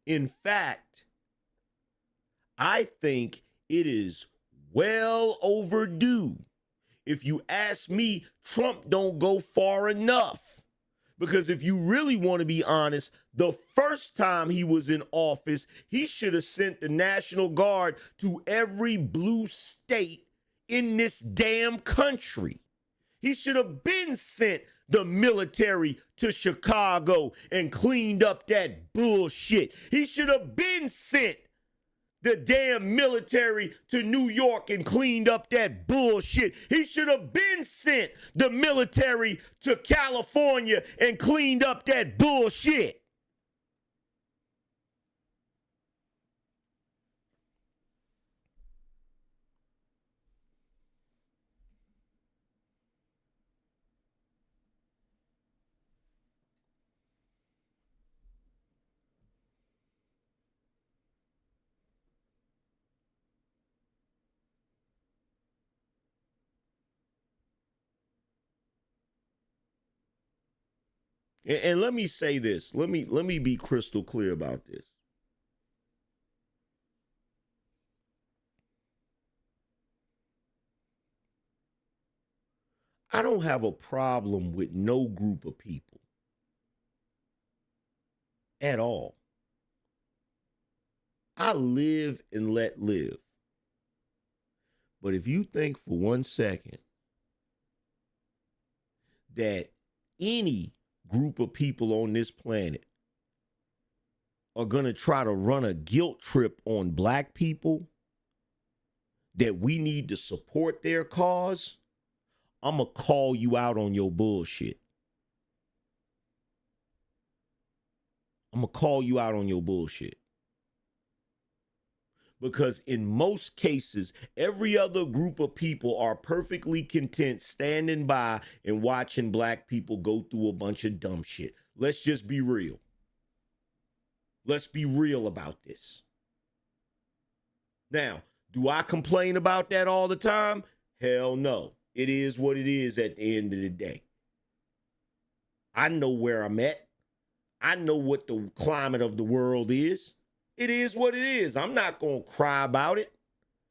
In fact, I think it is well overdue. If you ask me, Trump don't go far enough. Because if you really want to be honest, the first time he was in office, he should have sent the National Guard to every blue state in this damn country. He should have been sent the military to Chicago and cleaned up that bullshit. He should have been sent the damn military to New York and cleaned up that bullshit. He should have been sent the military to California and cleaned up that bullshit. And let me say this. Let me be crystal clear about this. I don't have a problem with no group of people at all. I live and let live. But if you think for 1 second that any group of people on this planet are going to try to run a guilt trip on black people, that we need to support their cause, I'm going to call you out on your bullshit. I'm going to call you out on your bullshit. Because in most cases, every other group of people are perfectly content standing by and watching black people go through a bunch of dumb shit. Let's just be real. Let's be real about this. Now, do I complain about that all the time? Hell no. It is what it is at the end of the day. I know where I'm at. I know what the climate of the world is. It is what it is. I'm not going to cry about it.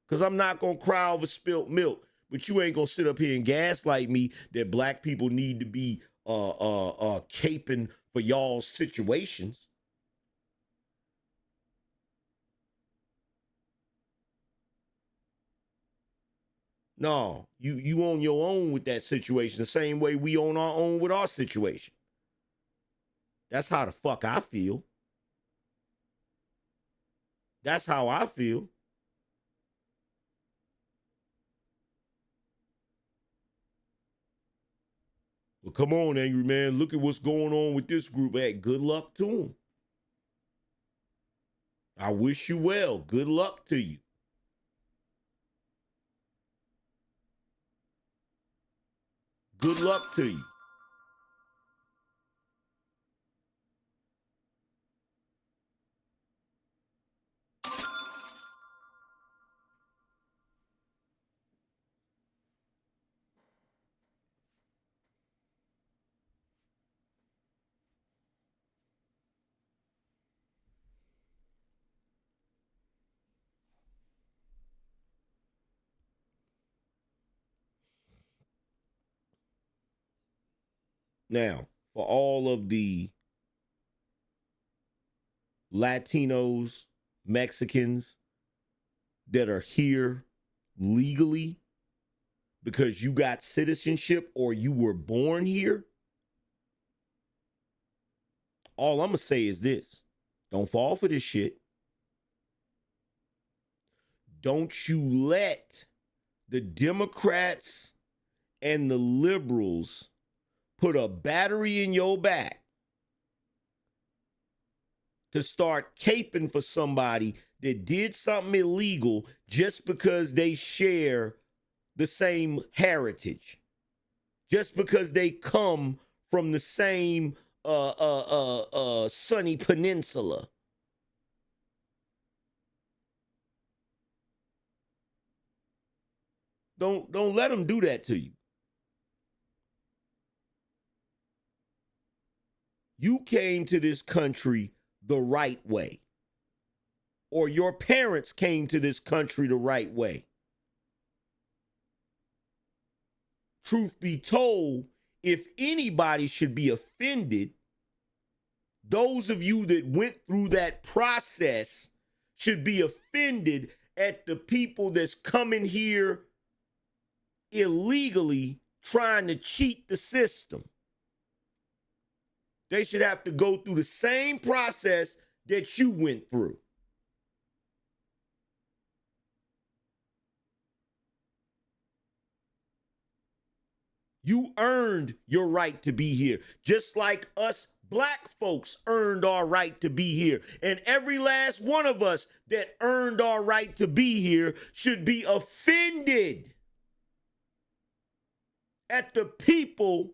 Because I'm not going to cry over spilt milk. But you ain't going to sit up here and gaslight me that black people need to be caping for y'all's situations. No, you on your own with that situation the same way we on our own with our situation. That's how the fuck I feel. That's how I feel. Well, come on, angry man. Look at what's going on with this group. Hey, good luck to them. I wish you well. Good luck to you. Good luck to you. Now, for all of the Latinos, Mexicans that are here legally because you got citizenship or you were born here, all I'm going to say is this. Don't fall for this shit. Don't you let the Democrats and the liberals put a battery in your back to start caping for somebody that did something illegal just because they share the same heritage, just because they come from the same sunny peninsula. Don't let them do that to you. You came to this country the right way, or your parents came to this country the right way. Truth be told, if anybody should be offended, those of you that went through that process should be offended at the people that's coming here illegally trying to cheat the system. They should have to go through the same process that you went through. You earned your right to be here, just like us black folks earned our right to be here. And every last one of us that earned our right to be here should be offended at the people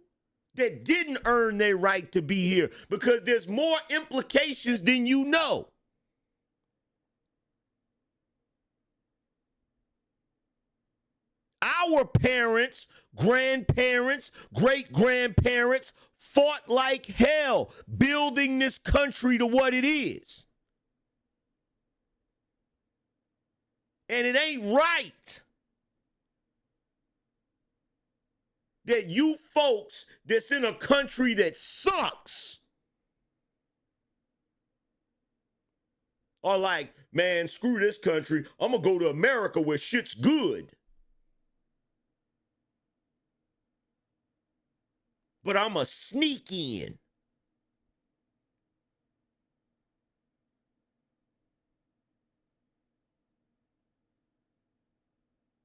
that didn't earn their right to be here, because there's more implications than you know. Our parents, grandparents, great-grandparents fought like hell building this country to what it is. And it ain't right that you folks that's in a country that sucks are like, man, screw this country. I'm going to go to America where shit's good. But I'm a sneak in.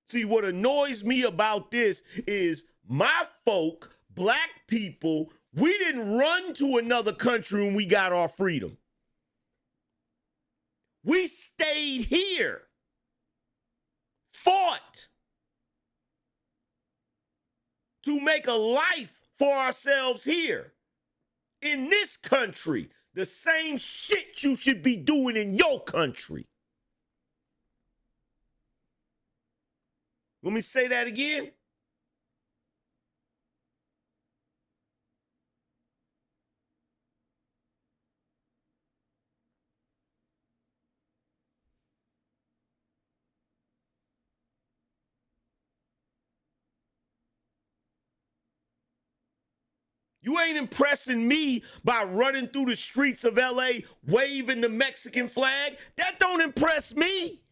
See, what annoys me about this is my folk, black people, we didn't run to another country when we got our freedom. We stayed here, fought to make a life for ourselves here in this country. The same shit you should be doing in your country. Let me say that again. You ain't impressing me by running through the streets of LA waving the Mexican flag. That don't impress me.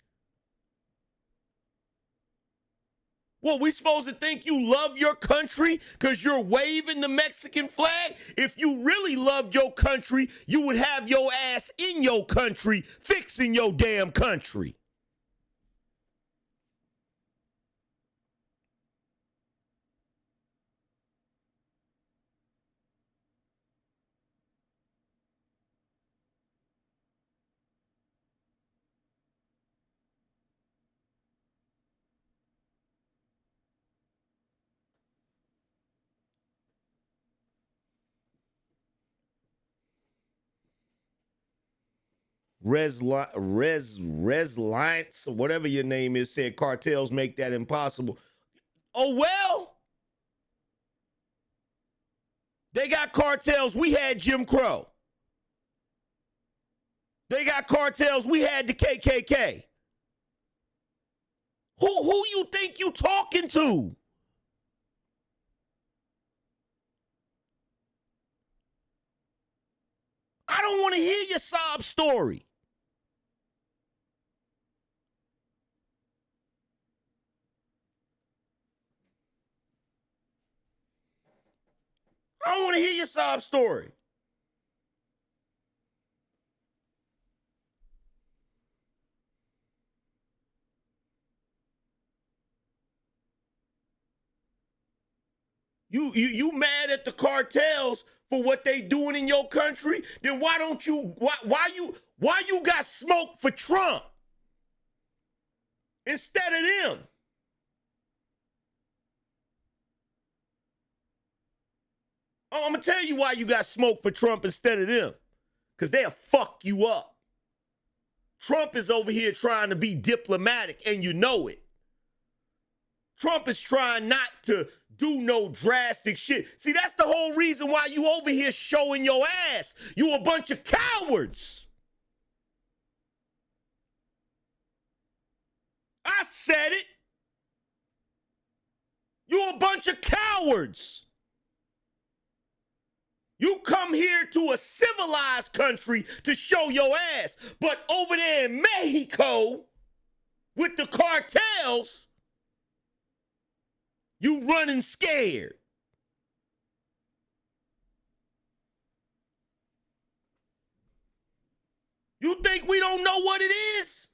Well, we supposed to think you love your country because you're waving the Mexican flag? If you really loved your country, you would have your ass in your country fixing your damn country. Resliance, or whatever your name is, said cartels make that impossible. Oh, well. They got cartels. We had Jim Crow. They got cartels. We had the KKK. Who you think you talking to? I don't want to hear your sob story. I don't want to hear your sob story. You mad at the cartels for what they doing in your country? Then why don't you why you got smoke for Trump instead of them? Oh, I'm gonna tell you why you got smoke for Trump instead of them. Because they'll fuck you up. Trump is over here trying to be diplomatic, and you know it. Trump is trying not to do no drastic shit. See, that's the whole reason why you over here showing your ass. You a bunch of cowards. I said it. You a bunch of cowards. You come here to a civilized country to show your ass. But over there in Mexico, with the cartels, you running scared. You think we don't know what it is?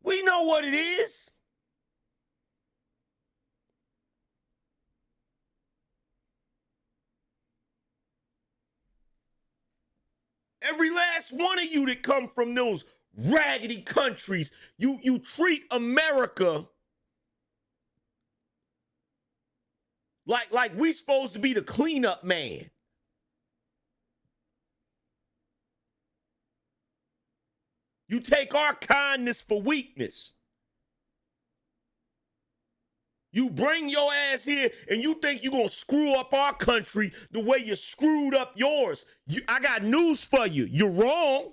We know what it is. Every last one of you that come from those raggedy countries, you treat America like we supposed to be the cleanup man. You take our kindness for weakness. You bring your ass here and you think you're going to screw up our country the way you screwed up yours. I got news for you. You're wrong.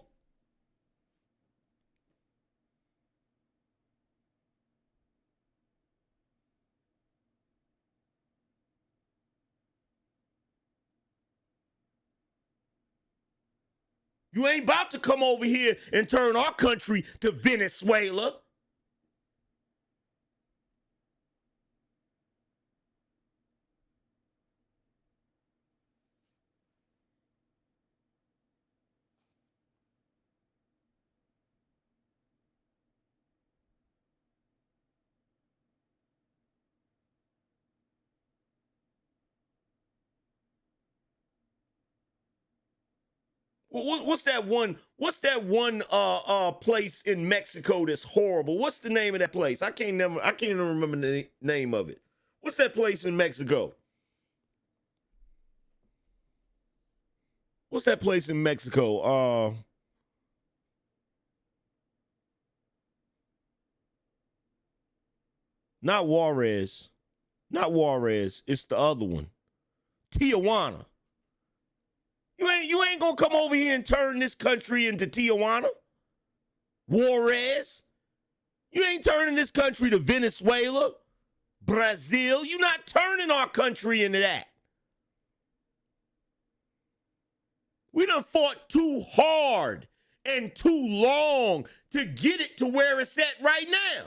You ain't about to come over here and turn our country to Venezuela. What's that one? What's that one place in Mexico that's horrible? What's the name of that place? I can't even remember the name of it. What's that place in Mexico? What's that place in Mexico? Not Juarez. Not Juarez. It's the other one. Tijuana. You ain't gonna come over here and turn this country into Tijuana. Juarez. You ain't turning this country to Venezuela, Brazil. You're not turning our country into that. We done fought too hard and too long to get it to where it's at right now.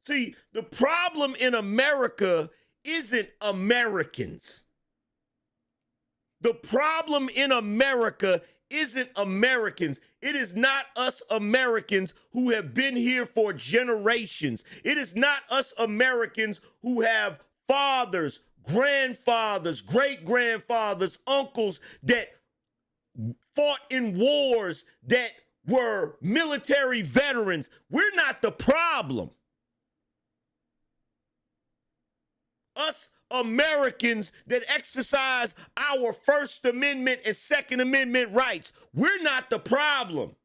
See, the problem in America isn't Americans. The problem in America isn't Americans. It is not us Americans who have been here for generations. It is not us Americans who have fathers, grandfathers, great-grandfathers, uncles that fought in wars, that were military veterans. We're not the problem. Us Americans that exercise our First Amendment and Second Amendment rights, we're not the problem.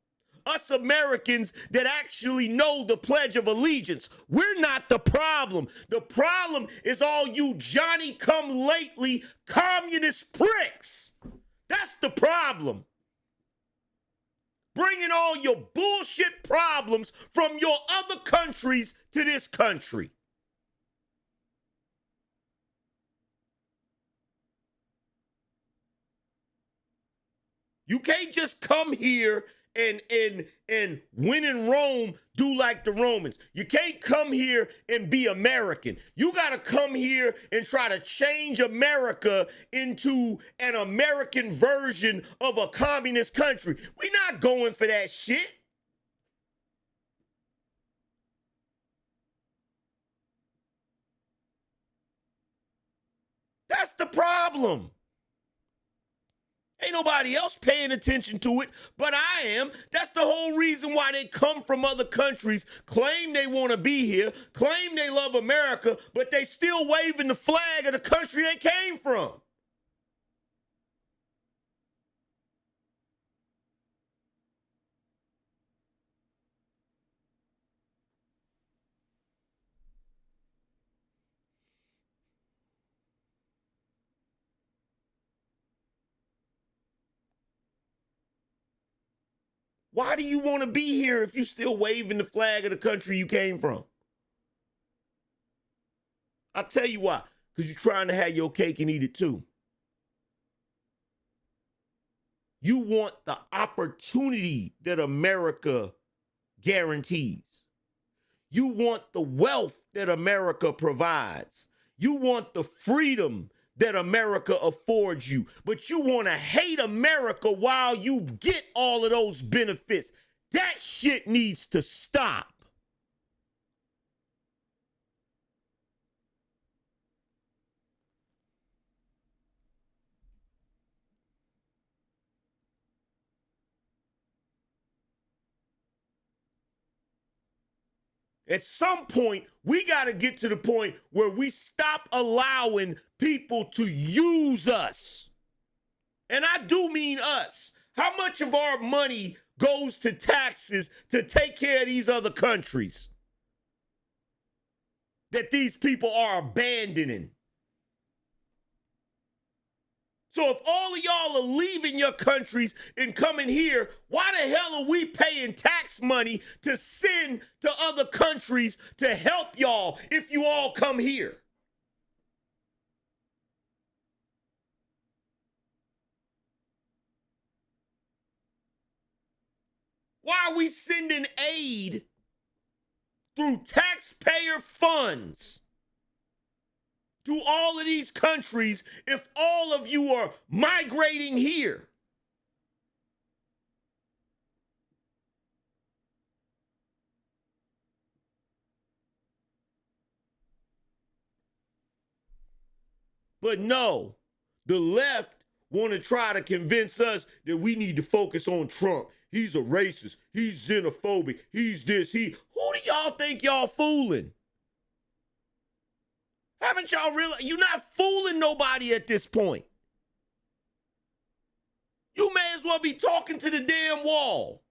Us Americans that actually know the Pledge of Allegiance, we're not the problem. The problem is all you Johnny-come-lately communist pricks. That's the problem. Bringing all your bullshit problems from your other countries to this country. You can't just come here and when in Rome, do like the Romans. You can't come here and be American. You got to come here and try to change America into an American version of a communist country. We're not going for that shit. That's the problem. Ain't nobody else paying attention to it, but I am. That's the whole reason why they come from other countries, claim they want to be here, claim they love America, but they still waving the flag of the country they came from. Why do you want to be here if you're still waving the flag of the country you came from? I'll tell you why. Because you're trying to have your cake and eat it too. You want the opportunity that America guarantees. You want the wealth that America provides. You want the freedom that America affords you, but you want to hate America while you get all of those benefits. That shit needs to stop. At some point, we got to get to the point where we stop allowing people to use us. And I do mean us. How much of our money goes to taxes to take care of these other countries that these people are abandoning? So if all of y'all are leaving your countries and coming here, why the hell are we paying tax money to send to other countries to help y'all if you all come here? Why are we sending aid through taxpayer funds to all of these countries if all of you are migrating here? But no, the left want to try to convince us that we need to focus on Trump. He's a racist. He's xenophobic. He's this. Who do y'all think y'all fooling? Haven't y'all realized? You're not fooling nobody at this point. You may as well be talking to the damn wall.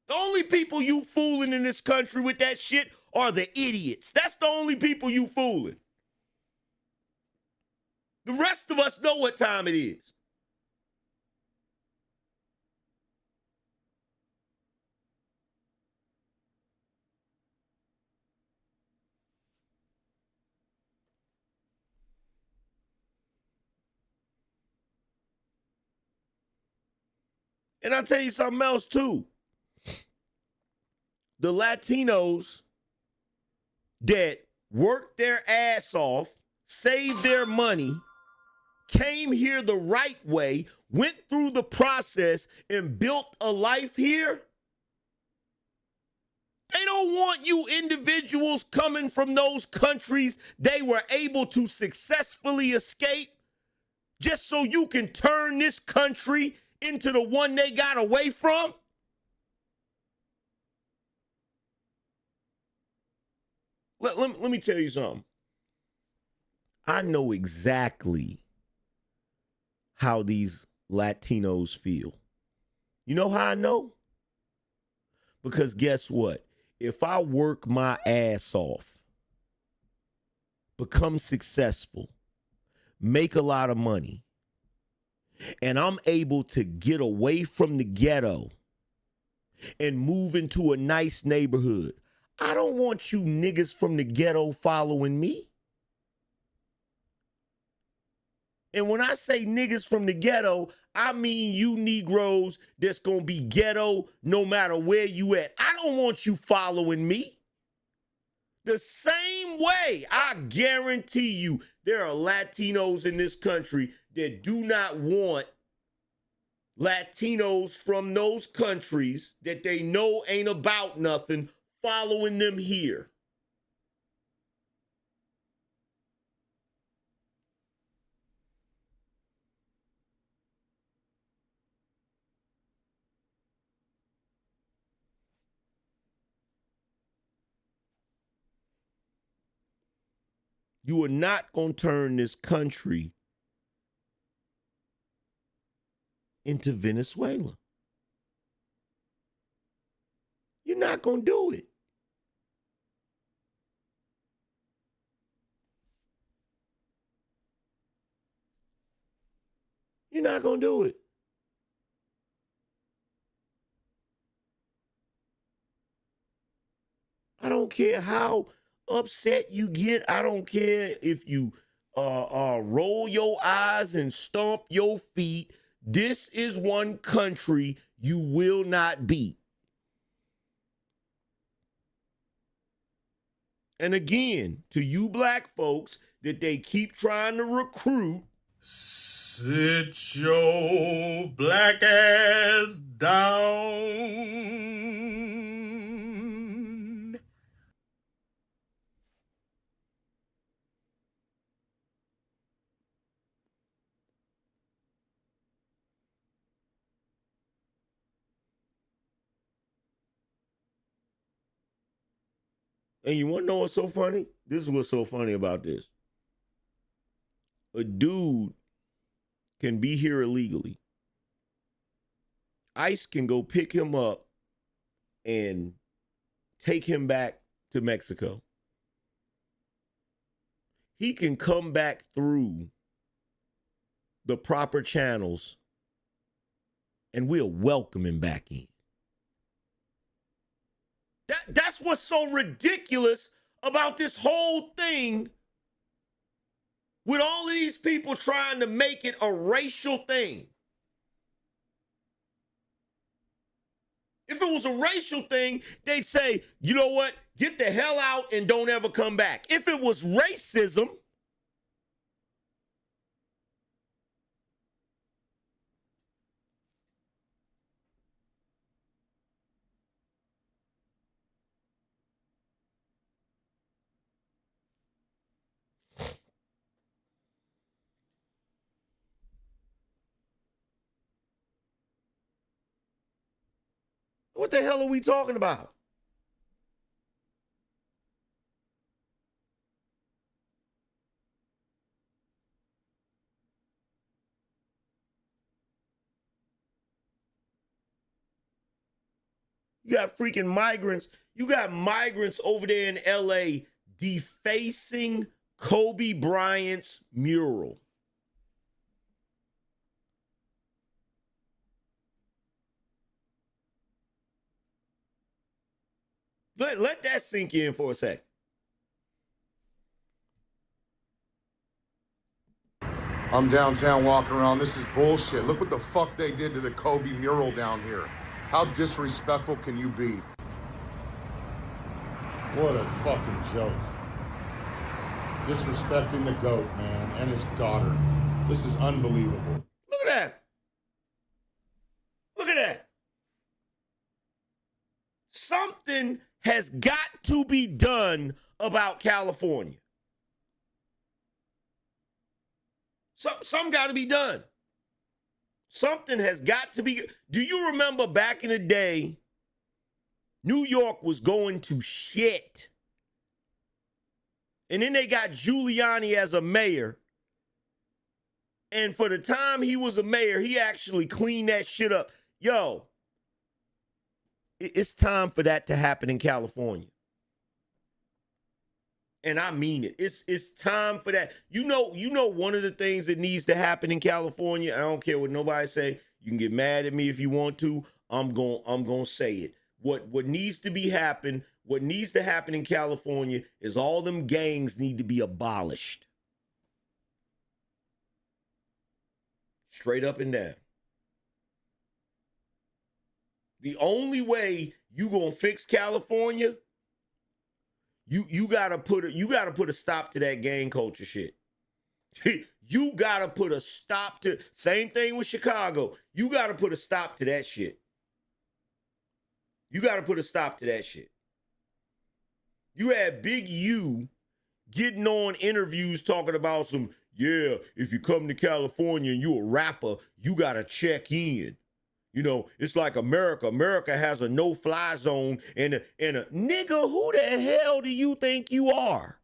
The only people you fooling in this country with that shit are the idiots. That's the only people you fooling. The rest of us know what time it is. And I'll tell you something else too. The Latinos that worked their ass off, saved their money, came here the right way, went through the process, and built a life here. They don't want you individuals coming from those countries they were able to successfully escape just so you can turn this country into the one they got away from. Let me tell you something. I know exactly how these Latinos feel. You know how I know? Because guess what? If I work my ass off, become successful, make a lot of money, and I'm able to get away from the ghetto and move into a nice neighborhood, I don't want you niggas from the ghetto following me. And when I say niggas from the ghetto, I mean you Negroes that's gonna be ghetto no matter where you at. I don't want you following me. The same way, I guarantee you, there are Latinos in this country that do not want Latinos from those countries that they know ain't about nothing following them here. You are not going to turn this country into Venezuela. You're not going to do it. You're not going to do it. I don't care how upset you get. I don't care if you roll your eyes and stomp your feet. This is one country you will not beat. And again, to you black folks that they keep trying to recruit, sit your black ass down. and you want to know what's so funny? This is what's so funny about this. A dude can be here illegally. ICE can go pick him up and take him back to Mexico. He can come back through the proper channels and we'll welcome him back in. That's what's so ridiculous about this whole thing with all of these people trying to make it a racial thing. If it was a racial thing, they'd say, you know what? Get the hell out and don't ever come back. If it was racism, what the hell are we talking about? You got freaking migrants. You got migrants over there in LA defacing Kobe Bryant's mural. Let that sink in for a sec. I'm downtown walking around. This is bullshit. Look what the fuck they did to the Kobe mural down here. How disrespectful can you be? What a fucking joke. Disrespecting the GOAT, man, and his daughter. This is unbelievable. Look at that. Look at that. Something has got to be done about California. Some got to be done. Something has got to be. Do you remember back in the day, New York was going to shit? And then they got Giuliani as a mayor. And for the time he was a mayor, he actually cleaned that shit up. Yo, it's time for that to happen in California. And I mean it. It's time for that. You know one of the things that needs to happen in California, I don't care what nobody say. You can get mad at me if you want to. I'm going to say it. What needs to happen in California is all them gangs need to be abolished. Straight up and down. The only way you gonna fix California, you gotta put a stop to that gang culture shit. You gotta put a stop to. Same thing with Chicago. You gotta put a stop to that shit. You gotta put a stop to that shit. You had Big U getting on interviews talking about some, yeah, if you come to California and you a rapper, you gotta check in. You know, it's like America. America has a no-fly zone and a nigga, who the hell do you think you are?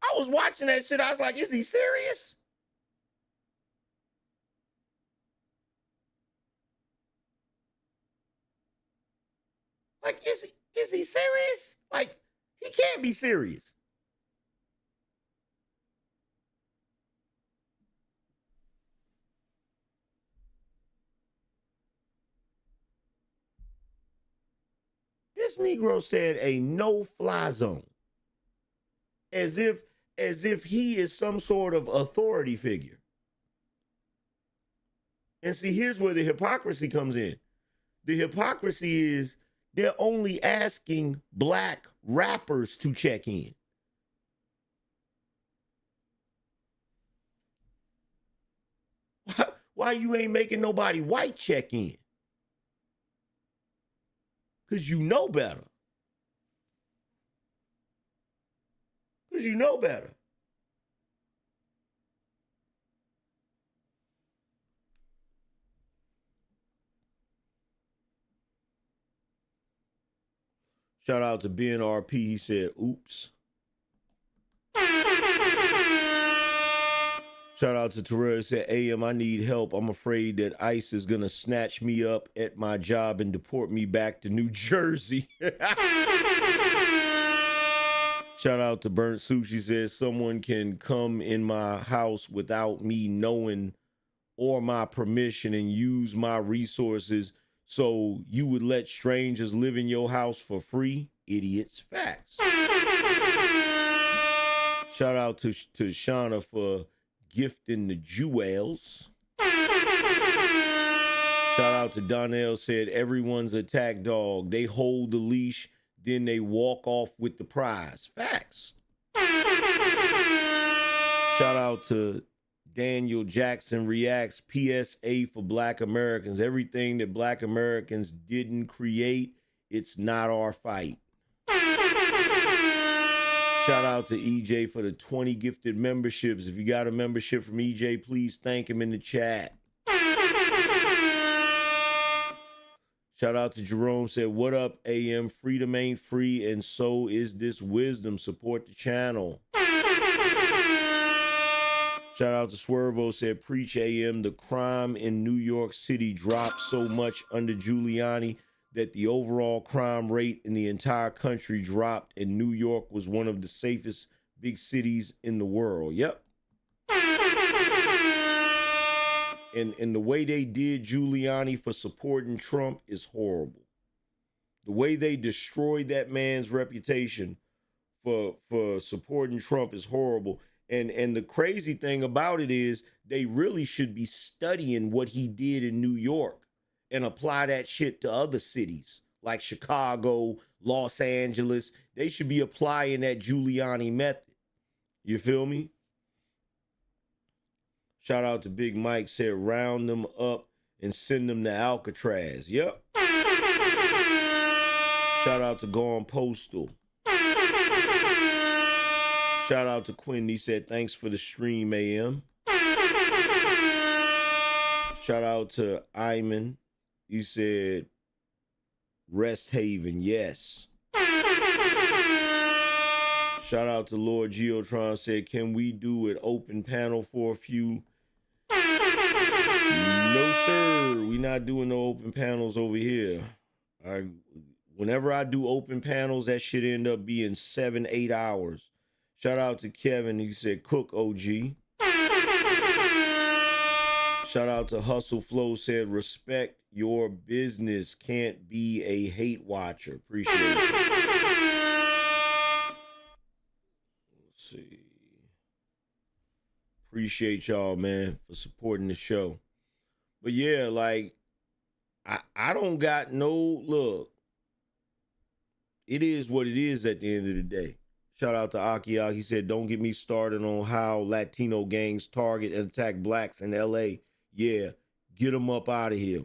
I was watching that shit. I was like, is he serious? Like, is he serious? Like, he can't be serious. This Negro said a no-fly zone. As if he is some sort of authority figure. And see, here's where the hypocrisy comes in. The hypocrisy is they're only asking black rappers to check in. Why you ain't making nobody white check in? Because you know better. Because you know better. Shout out to BNRP. He said, oops. Shout out to Terrell. He said, AM, I need help. I'm afraid that ICE is going to snatch me up at my job and deport me back to New Jersey. Shout out to Burnt Sushi. Says, someone can come in my house without me knowing or my permission and use my resources. So you would let strangers live in your house for free? Idiots. Facts. Shout out to Shauna for gifting the jewels. Shout out to Donnell, said everyone's a tag dog. They hold the leash, then they walk off with the prize. Facts. Shout out to Daniel Jackson Reacts, PSA for Black Americans. Everything that Black Americans didn't create, it's not our fight. Shout out to EJ for the 20 gifted memberships. If you got a membership from EJ, please thank him in the chat. Shout out to Jerome, said, what up, AM? Freedom ain't free, and so is this wisdom. Support the channel. Shout out to Swervo, said, preach AM. The crime in New York City dropped so much under Giuliani that the overall crime rate in the entire country dropped, and New York was one of the safest big cities in the world. Yep. And the way they did Giuliani for supporting Trump is horrible. The way they destroyed that man's reputation for supporting Trump is horrible. And the crazy thing about it is they really should be studying what he did in New York and apply that shit to other cities like Chicago, Los Angeles. They should be applying that Giuliani method. You feel me? Shout out to Big Mike, said, round them up and send them to Alcatraz. Yep. Shout out to Gone Postal. Shout out to Quinn. He said, thanks for the stream, AM. Shout out to Iman. He said, Rest Haven, yes. Shout out to Lord Geotron, said, can we do an open panel for a few? No, sir. We not doing no open panels over here. Whenever I do open panels, that shit end up being 7-8 hours. Shout out to Kevin. He said, cook OG. Shout out to Hustle Flow, said, respect your business. Can't be a hate watcher. Appreciate it. Let's see. Appreciate y'all, man, for supporting the show. But yeah, like, I don't got no look. It is what it is at the end of the day. Shout out to Akiak. He said, don't get me started on how Latino gangs target and attack blacks in LA. Yeah, get them up out of here.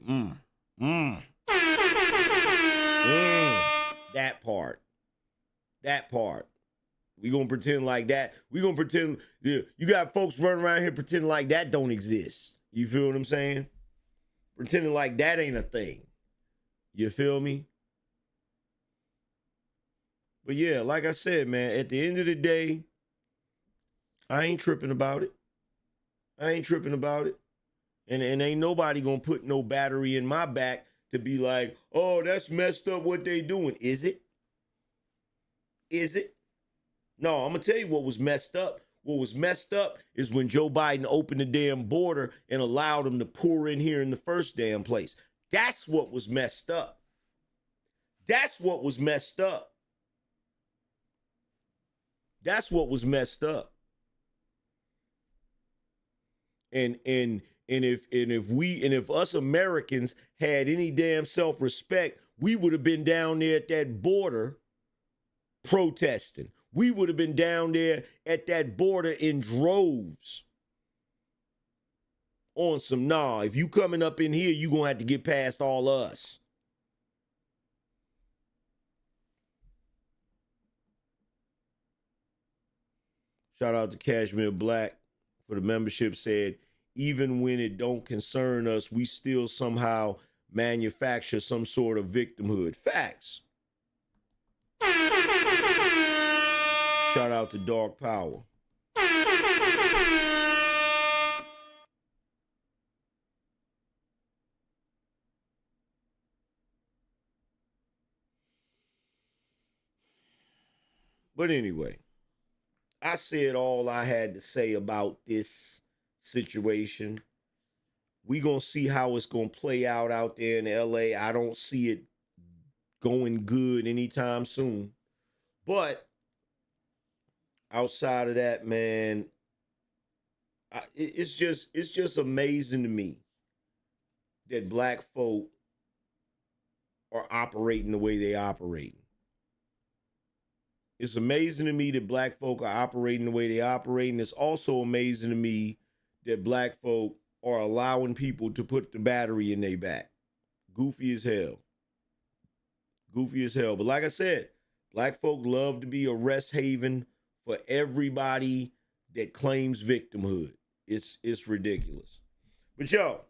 That part. That part. We gonna pretend like that. We gonna pretend, you got folks running around here pretending like that don't exist. You feel what I'm saying? Pretending like that ain't a thing. You feel me? But yeah, like I said, man, at the end of the day, I ain't tripping about it. I ain't tripping about it. And ain't nobody gonna put no battery in my back to be like, oh, that's messed up what they doing. Is it? Is it? No, I'm gonna tell you what was messed up. What was messed up is when Joe Biden opened the damn border and allowed them to pour in here in the first damn place. That's what was messed up. That's what was messed up. That's what was messed up. And if us Americans had any damn self-respect, we would have been down there at that border protesting. We would have been down there at that border in droves on some, nah, if you coming up in here, you gonna have to get past all us. Shout out to Cashmere Black for the membership, said, even when it don't concern us, we still somehow manufacture some sort of victimhood. Facts. Shout out to Dark Power. But anyway, I said all I had to say about this situation. We gonna see how it's gonna play out there in LA. I don't see it going good anytime soon. But outside of that, man, it's just amazing to me that black folk are operating the way they operate. It's amazing to me that black folk are operating the way they operate, and it's also amazing to me that black folk are allowing people to put the battery in their back. Goofy as hell. Goofy as hell. But like I said, black folk love to be a rest haven for everybody that claims victimhood. It's ridiculous. But yo,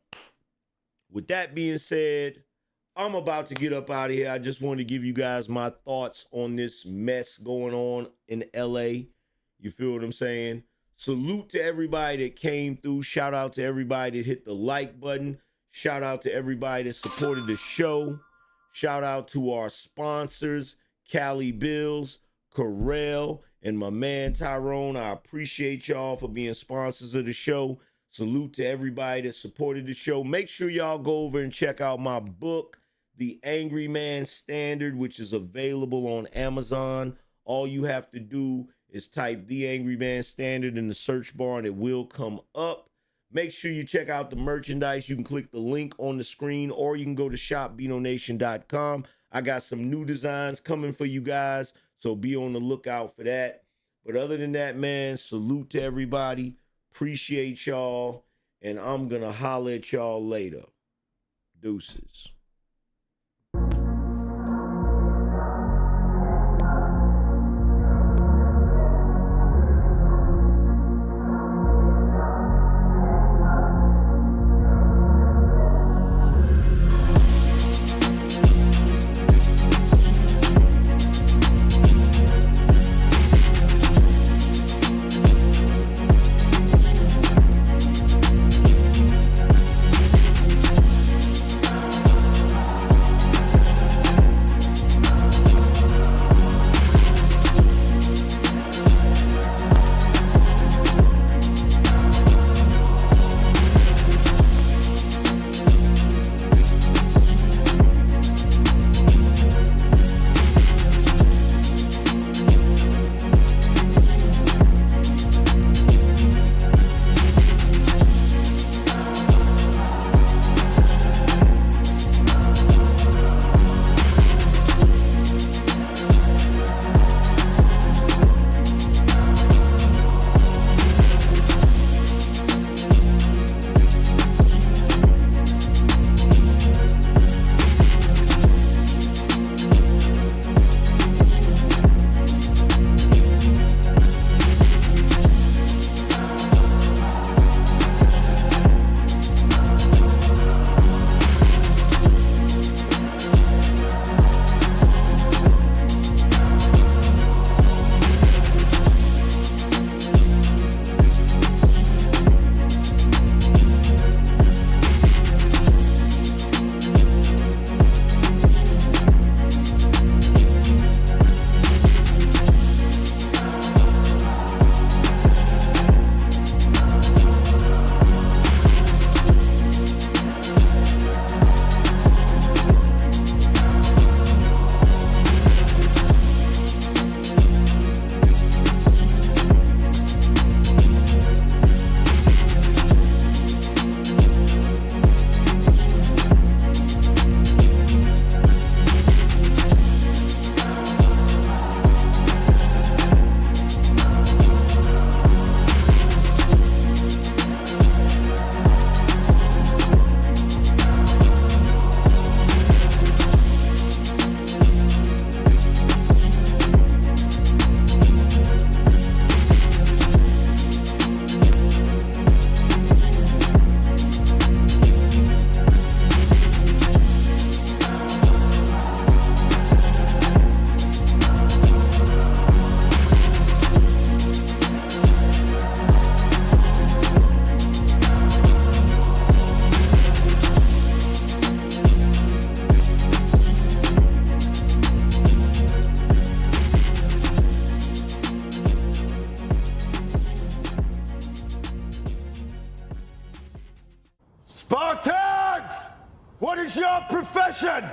with that being said, I'm about to get up out of here. I just wanted to give you guys my thoughts on this mess going on in LA. You feel what I'm saying? Salute to everybody that came through. Shout out to everybody that hit the like button. Shout out to everybody that supported the show. Shout out to our sponsors, Cali Bills, Corel, and my man Tyrone. I appreciate y'all for being sponsors of the show. Salute to everybody that supported the show. Make sure y'all go over and check out my book, The Angryman Standard, which is available on Amazon. All you have to do is type The Angryman Standard in the search bar and it will come up. Make sure you check out the merchandise. You can click the link on the screen or you can go to shop.binonation.com. I got some new designs coming for you guys, so be on the lookout for that. But other than that, man, salute to everybody. Appreciate y'all, and I'm going to holler at y'all later. Deuces. Spartans! What is your profession?